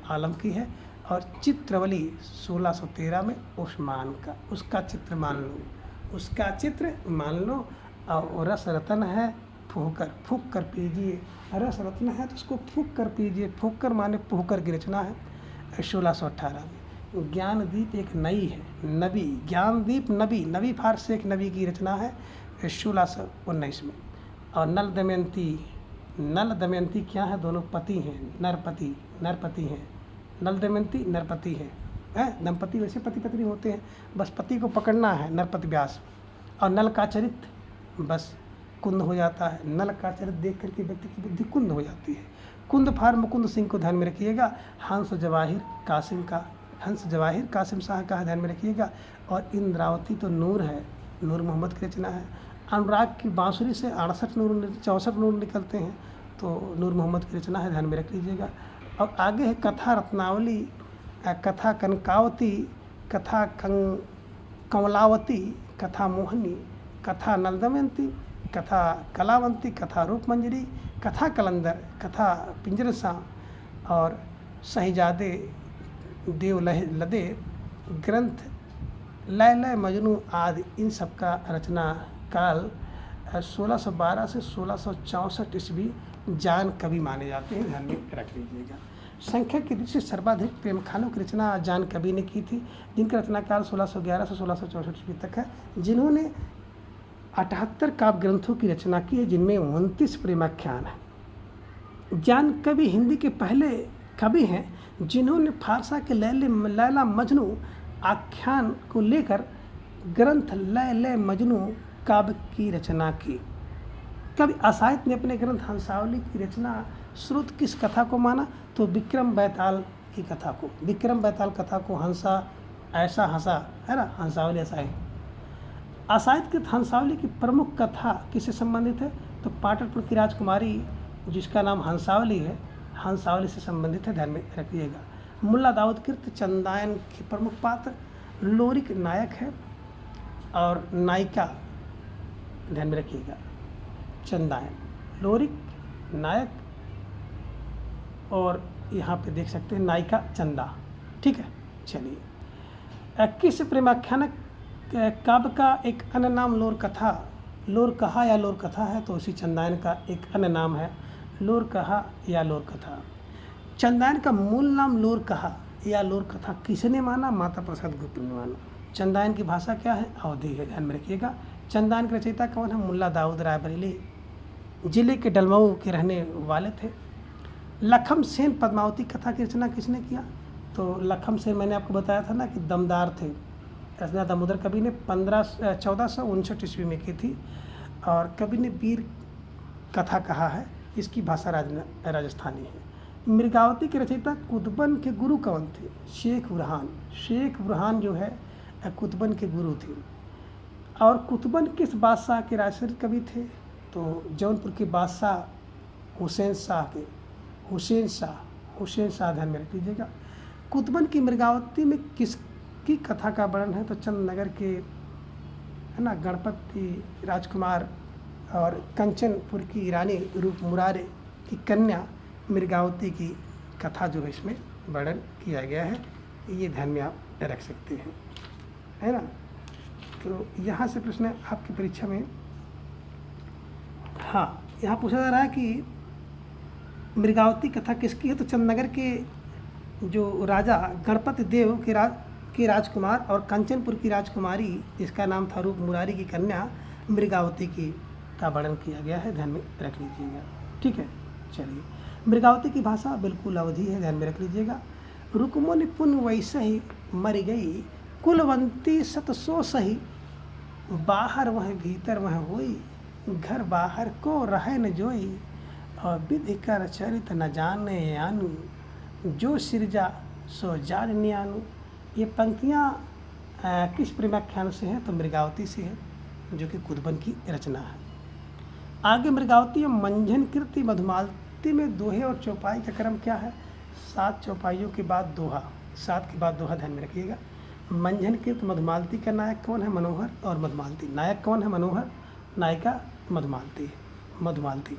आलम की है। और चित्रवली 1613 में उस्मान का, उसका चित्र मान लो, उसका चित्र मान लो। और रस रतन है फूक कर पीजिए, रस रत्न है तो उसको फूक कर पीजिए। फूक कर माने फूकर की रचना है 1618 में। ज्ञानदीप एक नई है, नबी, ज्ञानदीप नबी, नबी फारस एक नबी की रचना है 1619 में। और नल दमयंती क्या है, दोनों पति हैं, नरपति हैं। नल दमयंती नरपति है, दंपति वैसे पति पत्नी होते हैं, बस पति को पकड़ना है, नरपति व्यास। और नल का चरित्र बस कुंद हो जाता है, नल का चरित्र देख करके व्यक्ति की बुद्धि कुंद हो जाती है। कुंद फार मुकुंद सिंह को ध्यान में रखिएगा। हंस जवाहिर कासिम शाह का ध्यान में रखिएगा। और इंद्रावती तो नूर है, नूर मोहम्मद की रचना है। अनुराग की बांसुरी से 64 नूर निकलते हैं, तो नूर मोहम्मद की रचना है, ध्यान में रख लीजिएगा। और आगे है कथा रत्नावली, कथा कनकावती, कथा कमलावती, कथा मोहनी, कथा नल दमयंती, कथा कलावंती, कथा रूपमंजरी, कथा कलंदर, कथा पिंजरसा और शहजादे देव लदे ग्रंथ लैला मजनू आदि, इन सब का रचना काल 1612 से 1664 ईस्वी जान कवि माने जाते हैं, ध्यान में रख लीजिएगा। संख्या की दृष्टि से सर्वाधिक प्रेम खानों की रचना जान कवि ने की थी, जिनका रचना काल 1611 से 1664 ईस्वी तक है, जिन्होंने 78 काव्य ग्रंथों की रचना की है, जिनमें 29 प्रेमाख्यान है। जान कवि हिंदी के पहले कवि हैं जिन्होंने फारसा के लैला मजनू आख्यान को लेकर ग्रंथ लैला मजनू काव्य की रचना की। कवि असाहित ने अपने ग्रंथ हंसावली की रचना स्रोत किस कथा को माना, तो विक्रम बैताल की कथा को, विक्रम बैताल कथा को हंसा ऐसा हंसा, है ना, हंसावली असाहित। असाहित हंसावली की प्रमुख कथा किससे संबंधित है, तो पाटलिपुत्र की राजकुमारी जिसका नाम हंसावली है, हंसावली से संबंधित है, ध्यान में रखिएगा। मुल्ला दाऊद कृत चंदायन की प्रमुख पात्र, लोरिक नायक है और नायिका, ध्यान में रखिएगा, चंदायन, लोरिक नायक और यहाँ पे देख सकते हैं नायिका चंदा, ठीक है। चलिए, किस प्रेमाख्यानक काव्य का एक अन्य नाम लोर कथा, लोर कहा या लोर कथा है, तो उसी चंदायन का एक अन्य नाम है लोर कहा या लोर कथा। चंदायन का मूल नाम लोर कहा या लोर कथा किसने माना, माता प्रसाद गुप्त ने माना। चंदायन की भाषा क्या है, अवधी है, ध्यान में रखिएगा। चंदायन के रचयिता कौन है, मुल्ला दाऊद रायबरेली जिले के डलमऊ के रहने वाले थे। लखम सेन पद्मावती कथा की रचना किसने किया, तो लखम सेन मैंने आपको बताया था ना कि दमदार थे, रचना दामोदर कवि ने 1459 ईस्वी में की थी। और कवि ने वीर कथा कहा है, इसकी भाषा राजस्थानी है। मृगावती के रचयिता कुतुबन के गुरु कौन थे, शेख बुरहान जो है कुतुबन के गुरु थे। और कुतुबन किस बादशाह के राजश्री कवि थे, तो जौनपुर के बादशाह हुसैन शाह, ध्यान में रख लीजिएगा। कुतुबन की मृगावती में किसकी कथा का वर्णन है, तो चंदनगर के, है ना, गणपति राजकुमार और कंचनपुर की रानी रूप मुरारे की कन्या मृगावती की कथा जो है इसमें वर्णन किया गया है, ये ध्यान में आप रख सकते हैं, है ना। तो यहाँ से प्रश्न आपकी परीक्षा में, हाँ, यहाँ पूछा जा रहा है कि मृगावती कथा किसकी है, तो चंदनगर के जो राजा गणपति देव के राजकुमार और कंचनपुर की राजकुमारी जिसका नाम था रूप मुरारी की कन्या मृगावती की का वर्णन किया गया है, ध्यान में रख लीजिएगा, ठीक है। चलिए, मृगावती की भाषा बिल्कुल अवधि है, ध्यान में रख लीजिएगा। रुक्मो निपुण वैसे ही मर गई, कुलवंती सत सो सही, बाहर वह भीतर वह होई, घर बाहर को रहे न जोई, और विधि कर चरित न जाने आनु, जो सिरजा सो जान आनु। ये पंक्तियाँ किस प्रेमाख्यान से हैं, तो मृगावती से है, जो कि कुतुबन की रचना है। आगे मृगावती और मंझन कृति मधुमालती में दोहे और चौपाई का क्रम क्या है, 7 चौपाइयों के बाद दोहा, 7 के बाद दोहा, ध्यान में रखिएगा। मंझन कृत मधुमालती का नायक कौन है, मनोहर, और मधुमालती नायक कौन है, मनोहर, नायिका मधुमालती है, मधुमालती।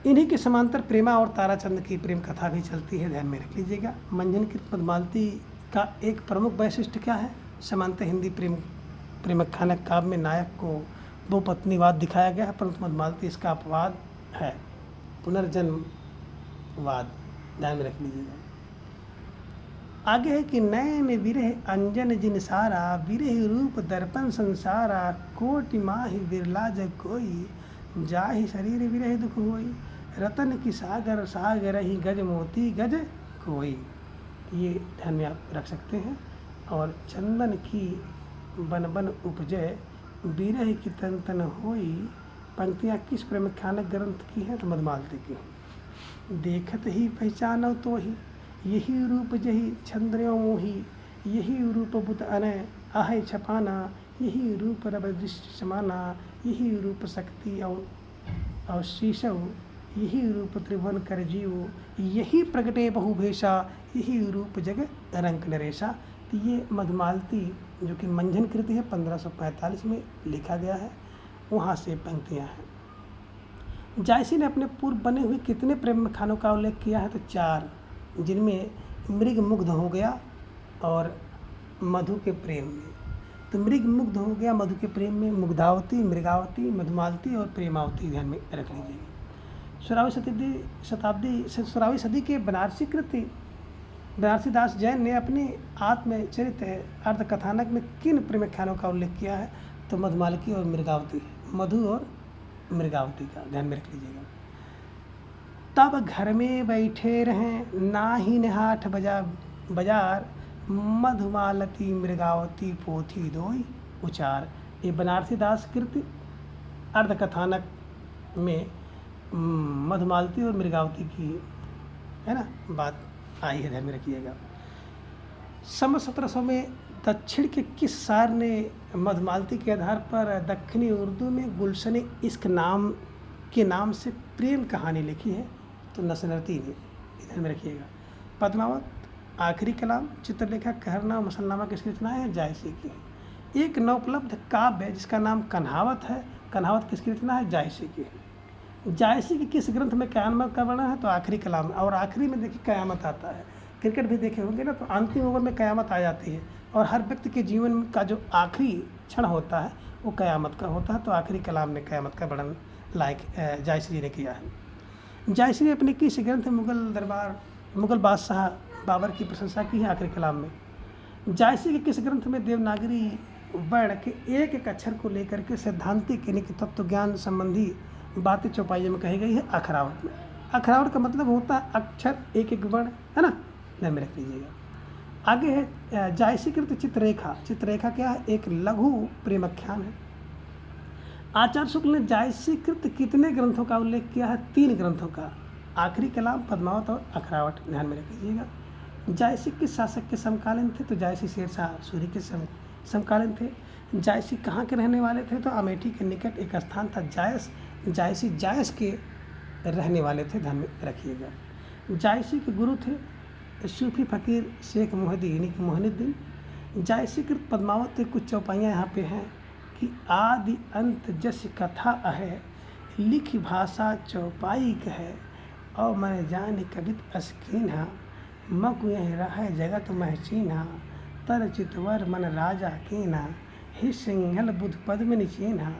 इन्हीं के समांतर प्रेमा और ताराचंद की प्रेम कथा भी चलती है, ध्यान में रख लीजिएगा। मंझनकृत मधुमालती का एक प्रमुख वैशिष्ट्य क्या है? समांतर हिंदी प्रेमाख्यान काव्य में नायक को बहुपत्नीवाद दिखाया गया है, परंतु मधुमालती इसका अपवाद है, पुनर्जन्मवाद, ध्यान में रख लीजिएगा। आगे है कि नयन विरह अंजन जिन सारा, विरह रूप दर्पण संसारा, कोटि माहि बिरला जग कोई, जाहि शरीर विरह दुख होई, रतन की सागर सागर ही गज मोती गज कोई। ये ध्यान में आप रख सकते हैं। और चंदन की बन बन उपजय, विरह की तन तन होई, पंक्तियाँ किस प्रेमाख्यान ग्रंथ की हैं? तो मधुमालती की हैं। देखत ही पहचानो तो ही, यही रूप जही छंद्रो मोही, यही रूप बुत अनय आहे छपाना, यही रूप रब दृश्य समाना, यही रूप शक्ति और शीशव, यही रूप त्रिभुवन कर जीव, यही प्रगटे बहुभेषा, यही रूप जग रंक नरेशा। तो ये मधुमालती जो कि मंझन कृति है 1545 में लिखा गया है, वहाँ से पंक्तियाँ हैं। जायसी ने अपने पूर्व बने हुए कितने प्रेमाख्यानों का उल्लेख किया है? तो 4, जिनमें मृग मुग्ध हो गया और मधु के प्रेम में। तो मृग मुग्ध हो गया मधु के प्रेम में, मुग्धावती, मृगावती, मधुमालती और प्रेमावती, ध्यान में रख लीजिएगा। 16वीं सदी के बनारसी दास जैन ने अपने आत्मचरित्र अर्धकथानक में किन प्रेमाख्यानों का उल्लेख किया है? तो मधुमालती और मृगावती, मधु और मृगावती का, ध्यान में रख लीजिएगा। तब घर में बैठे रहें, ना ही नहाठ बाजार, मधुमालती मृगावती पोथी दोई उचार। ये बनारसी दास कृति अर्धकथानक में मधुमालती और मृगावती की है ना बात आई है, ध्यान में रखिएगा। सन 1700 में दक्षिण के किस शायर ने मधुमालती के आधार पर दक्षिणी उर्दू में गुलशन इश्क के नाम से प्रेम कहानी लिखी है? तो नसरती ने, ध्यान में रखिएगा। पद्मावत, आखिरी कलाम, चित्रलेखा, कहरना, मुसलनामा किसकी रचना है? जायसी की। एक नवोपलब्ध काव्य जिसका नाम कन्हावत है, कन्हावत किसकी रचना है? जायसी की। जायसी की किस ग्रंथ में कयामत का वर्णन है? तो आखिरी कलाम। और आखिरी में देखिए कयामत आता है। क्रिकेट भी देखे होंगे ना, तो अंतिम ओवर में कयामत आ जाती है, और हर व्यक्ति के जीवन का जो आखिरी क्षण होता है वो कयामत का होता है। तो आखिरी कलाम में कयामत का वर्णन जायसी जी ने किया है। जायसी ने अपने किस ग्रंथ मुगल बादशाह बाबर की प्रशंसा की है? आखिरी कलाम में। जायसी के किस ग्रंथ में देवनागरी वर्ण के एक एक अक्षर को लेकर के सैद्धांतिक यानी कि तत्व ज्ञान संबंधी बातें चौपाई में कही गई है? अखरावट में। अखरावट का मतलब होता है अक्षर एक एक वर्ण, है ना, ध्यान में रख लीजिएगा। आगे है जायसी कृत चित्ररेखा। चित्ररेखा क्या है? एक लघु प्रेमाख्यान है। आचार्य शुक्ल ने जायसी कृत कितने ग्रंथों का उल्लेख किया है? 3 ग्रंथों का, आखिरी कलाम, पद्मावत और अखरावट, ध्यान में रख लीजिएगा। जायसी किस शासक के समकालीन थे? तो जायसी शेरशाह सूरी के समकालीन थे। जायसी कहाँ के रहने वाले थे? तो अमेठी के निकट एक स्थान था जायसी जायस के रहने वाले थे, ध्यान में रखिएगा। जायसी के गुरु थे सूफी फकीर शेख मोहदी यानी कि मोहिनुद्दीन। जायसी कृत पद्मावत के कुछ चौपाइयाँ यहाँ पे हैं कि आदि अंत जस कथा है, लिख भाषा चौपाई कहे, और मैं जान कवित अस्कीना, मक यह रह जगत मह चीन्हा, तर चितवर मन राजा कीना, ही सिंघल बुध पद्मिनी चीन्हा,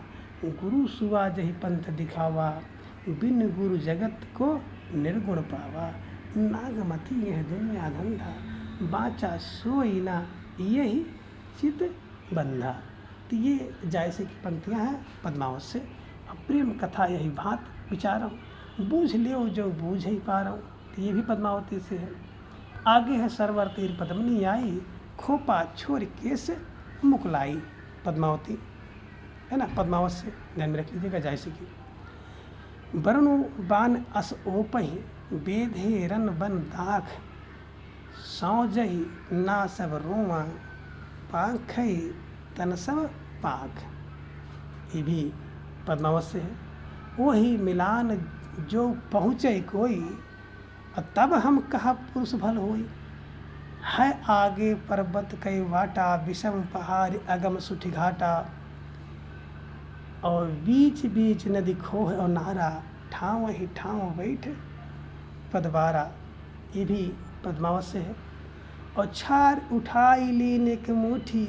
गुरु सुवा जही पंथ दिखावा, बिन गुरु जगत को निर्गुण पावा, नागमती यह दुनिया धंधा, बाचा सोई ना यही चित बंधा। तो ये जायसे की पंक्तियाँ हैं पद्मावत से। अब प्रेम कथा यही भात विचारो, बूझ लियो जो बूझ ही पा रहा हूँ, तो ये भी पद्मावती से है। आगे है सरवर तीर पद्मनी आई, खोपा छोर केस मुकलाई, पद्मावती है ना, पद्मावत से, ध्यान में रख लीजिएगा जायसी की। वरुण बान अस ओपही, बेधे रन बन दाख, सौजही ना सब रोमा, पाखई तन सब पाख, ये भी पद्मावत से है। वही मिलान जो पहुँचे कोई, तब हम कहा पुरुष भल होई, है आगे पर्वत कई वाटा, विषम पहाड़ अगम सुठी घाटा, और बीच बीच नदी खोह और नारा, ठाव ही ठाव बैठ पदबारा, ये भी पद्मावत से है। और छार उठाई लेने के मुठी,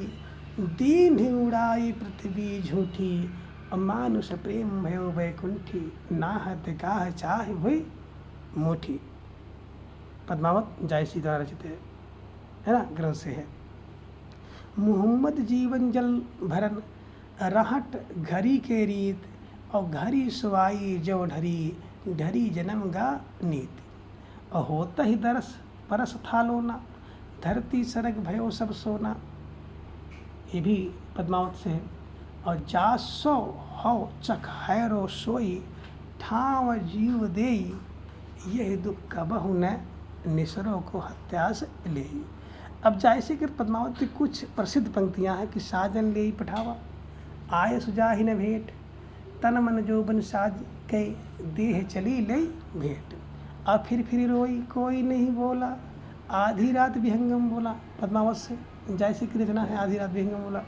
दीन ही उड़ाई पृथ्वी झूठी, और मानुष प्रेम भयो वैकुंठी, नाहत गाह चाह हुई मुठी। पद्मावत जायसी द्वारा रचित है ना, ग्रंथ से है। मोहम्मद जीवन जल भरन, रहट घड़ी के रीत, और घड़ी सुवाई जो ढरी, ढरी जन्म गा नीत। और होता ही दरस परस थालोना, धरती सरग भयो सब सोना, ये भी पद्मावत से है। और जासो हो चख हैरो सोई, ठाव जीव देई, यह दुख कबहु न निसरो को हत्यास ले। अब जैसे कि पद्मावत की कुछ प्रसिद्ध पंक्तियां हैं कि साजन ले पठावा, आय सुजाहि न भेंट, तन मन जोबन साज कई, देह चली ले भेंट। अब फिर रोई कोई नहीं बोला, आधी रात विहंगम बोला। पद्मावत से जैसे की रचना है आधी रात विहंगम बोला।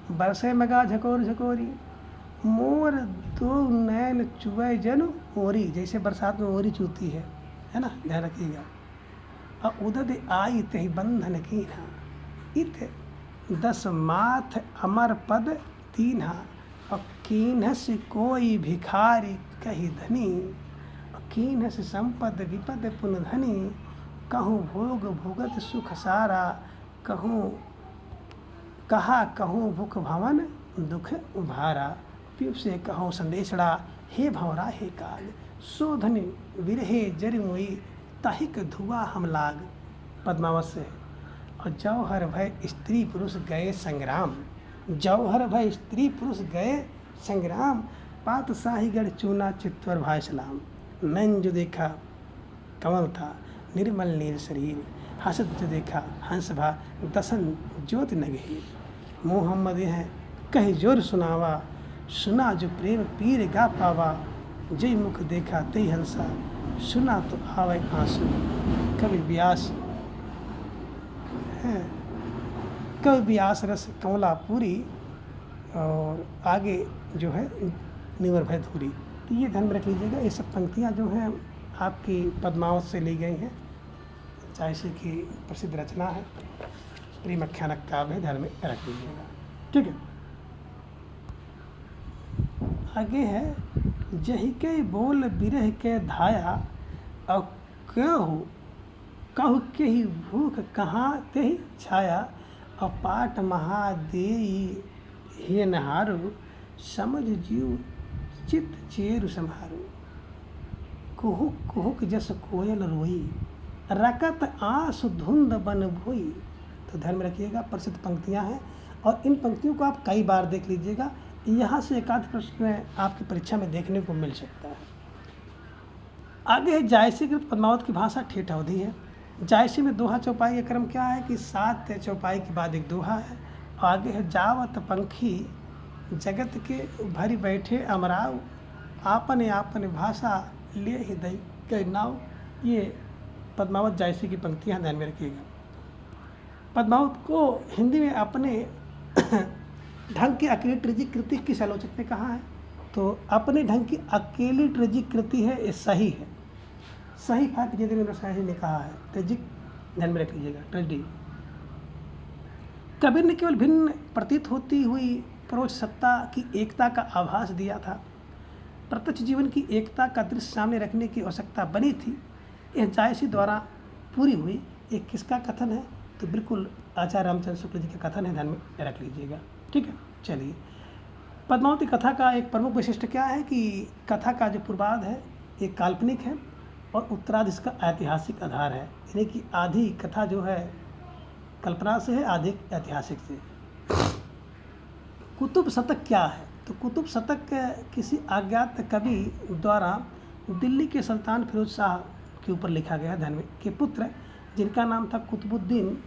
बरसे मगा झकोर झकोरी, मोर दो नैन चुए जन ओरी, जैसे बरसात में ओरी चूती है ना, ध्यान रखिएगा। और उदद आई तही बंधन कीन्हा, इत 10 माथ अमर पद दीन्हा। और कीन्ह से कोई भिखारी कही धनी, और कीन्ह से संपद विपद पुन धनी। कहूँ भोग भोगत सुख सारा, कहा कहूँ भुख भवन दुख उभारा। पीप से कहूँ संदेशड़ा, हे भंवरा हे काग, शोधन विरहे जरि मोई, ताहिक धुआ हम लाग। पद्मावत से है। और जौहर भय स्त्री पुरुष गए संग्राम, जौहर भय स्त्री पुरुष गए संग्राम, पात शाहीगढ़ चूना चित्तौर भाई सलाम। नैन जो देखा कमल था निर्मल नील शरीर, हसत जो देखा हंस भा दसन ज्योति नगहीर। मोहम्मद है कही जोर सुनावा, सुना जो प्रेम पीर गा पावा। जय मुख देखा तई हंसा, सुना तो आवे आंसू। कवि व्यास है, कवि व्यास रस कमला पूरी, और आगे जो है निवर भय धूरी। तो ये ध्यान में रख लीजिएगा, ये सब पंक्तियाँ जो हैं आपकी पद्मावत से ली गई हैं। जैसे कि प्रसिद्ध रचना है, प्रेम आख्यानक काव्य है, ध्यान में रख लीजिएगा। ठीक है, आगे है जही के बोल बिरह के धाया, और कहु के ही भूख कहाँ ते ही छाया। और पाट महादेई हे नहारू, समझ जीव चित चेरु संहारू। कुहुक कुहुक जस कोयल रोई, रकत आस धुंध बन भोई। तो ध्यान में रखिएगा, प्रसिद्ध पंक्तियां हैं और इन पंक्तियों को आप कई बार देख लीजिएगा। यहाँ से एकाध प्रश्न आपकी परीक्षा में देखने को मिल सकता है। आगे है जायसी कृत पद्मावत की भाषा ठेठ अवधि है। जायसी में दोहा चौपाई का क्रम क्या है कि 7 चौपाई के बाद एक दोहा है। आगे है जावत पंखी जगत के भरी बैठे अमराव, आपन आपन भाषा ले ही दई के नाव। ये पद्मावत जायसी की पंक्तियाँ ध्यान में रखिएगा। पद्मावत को हिंदी में अपने ढंग की अकेली ट्रेजिक कृति किस आलोचक ने कहा है? तो अपने ढंग की अकेली ट्रेजिक कृति है, ये सही है। सही था कि जितेंद्र शाही ने कहा है। ट्रेजिक ध्यान में रख लीजिएगा, ट्रेजिक। कबीर ने केवल भिन्न प्रतीत होती हुई परोक्ष सत्ता की एकता का आभास दिया था। प्रत्यक्ष जीवन की एकता का दृश्य सामने रखने की आवश्यकता बनी थी। यह जायसी द्वारा पूरी हुई। ये किसका कथन है? तो बिल्कुल आचार्य रामचंद्र शुक्ल जी का कथन है, ध्यान में रख लीजिएगा। ठीक है, चलिए। पद्मावती कथा का एक प्रमुख वैशिष्ट्य क्या है कि कथा का जो पूर्वार्ध है ये काल्पनिक है और उत्तरार्ध इसका ऐतिहासिक आधार है। यानी कि आधी कथा जो है कल्पना से है, आधी ऐतिहासिक से। कुतुब शतक क्या है? तो कुतुब शतक किसी अज्ञात कवि द्वारा दिल्ली के सुल्तान फिरोज शाह के ऊपर लिखा गया, ध्यान में, के पुत्र जिनका नाम था कुतुबुद्दीन,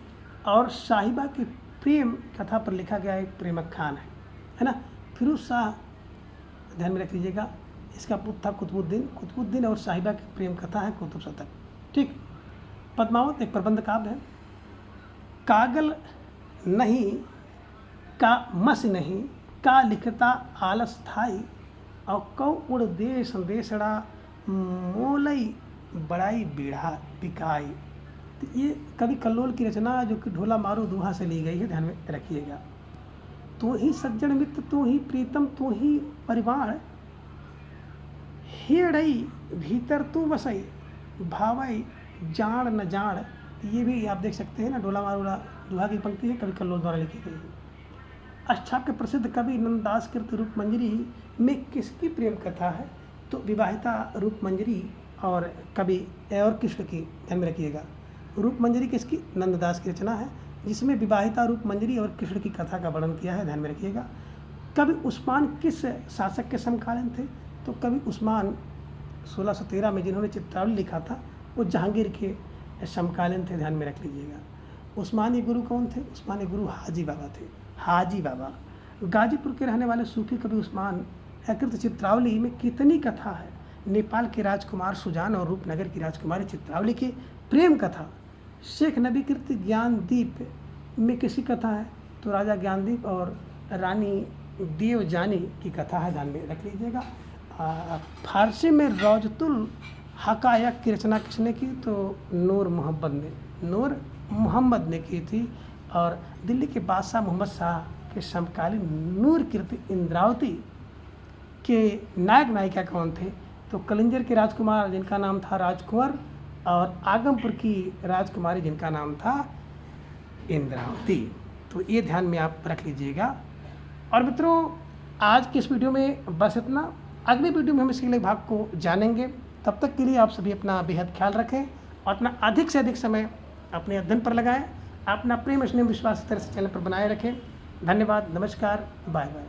और साहिबा की प्रेम कथा पर लिखा गया एक प्रेमाख्यान है ना। फिरोज शाह ध्यान में रख लीजिएगा, इसका पुत्र था कुतुबुद्दीन और साहिबा की प्रेम कथा है कुतुब शतक। ठीक। पद्मावत एक प्रबंध काव्य है। कागल नहीं का मस नहीं, का लिखता आलस थाई और कौ उड़ देश देशड़ा मोलई बड़ाई बीढ़ा बिकाई। तो ये कवि कल्लोल की रचना जो कि ढोला मारू दुहा से ली गई है, ध्यान में रखिएगा। तू ही सज्जन मित्र, तू ही प्रीतम, तू ही परिवार, हेड़ई भीतर तू बसई, भावई जान न जान। ये भी आप देख सकते हैं ना, ढोला मारू दुहा की पंक्ति है, कवि कल्लोल द्वारा लिखी गई है। अष्टाप के प्रसिद्ध कवि नंददास कृत रूप मंजरी में किसकी प्रेम कथा है? तो विवाहिता रूप मंजरी और कवि और कृष्ण की, ध्यान में रखिएगा। रूप मंजरी किसकी? नंददास की रचना है, जिसमें विवाहिता रूप मंजरी और कृष्ण की कथा का वर्णन किया है, ध्यान में रखिएगा। कवि उस्मान किस शासक के समकालीन थे? तो कवि उस्मान 1613 में जिन्होंने चित्रावली लिखा था वो जहांगीर के समकालीन थे, ध्यान में रख लीजिएगा। उस्मानी गुरु कौन थे? उस्मानी गुरु हाजी बाबा थे, हाजी बाबा। गाजीपुर के रहने वाले सूफी कवि उस्मान कृत चित्रावली में कितनी कथा है? नेपाल के राजकुमार सुजान और रूपनगर की राजकुमारी चित्रावली की प्रेम कथा। शेख नबी कृत ज्ञानदीप में किसी कथा है? तो राजा ज्ञानदीप और रानी देवजानी की कथा है, ध्यान में रख लीजिएगा। फारसी में रौजतुल हकायक की रचना किसने की? तो नूर मोहम्मद ने की थी। और दिल्ली के बादशाह मोहम्मद शाह के समकालीन नूर कीर्ति इंद्रावती के नायक नायिका कौन थे? तो कलिंजर के राजकुमार जिनका नाम था राजकुंवर, और आगमपुर की राजकुमारी जिनका नाम था इंद्रावती। तो ये ध्यान में आप रख लीजिएगा। और मित्रों, आज के इस वीडियो में बस इतना। अगले वीडियो में हम इसके अगले भाग को जानेंगे। तब तक के लिए आप सभी अपना बेहद ख्याल रखें और अपना अधिक से अधिक समय अपने अध्ययन पर लगाएं। अपना प्रेम स्नेह विश्वास इस तरह से चैनल पर बनाए रखें। धन्यवाद, नमस्कार, बाय बाय।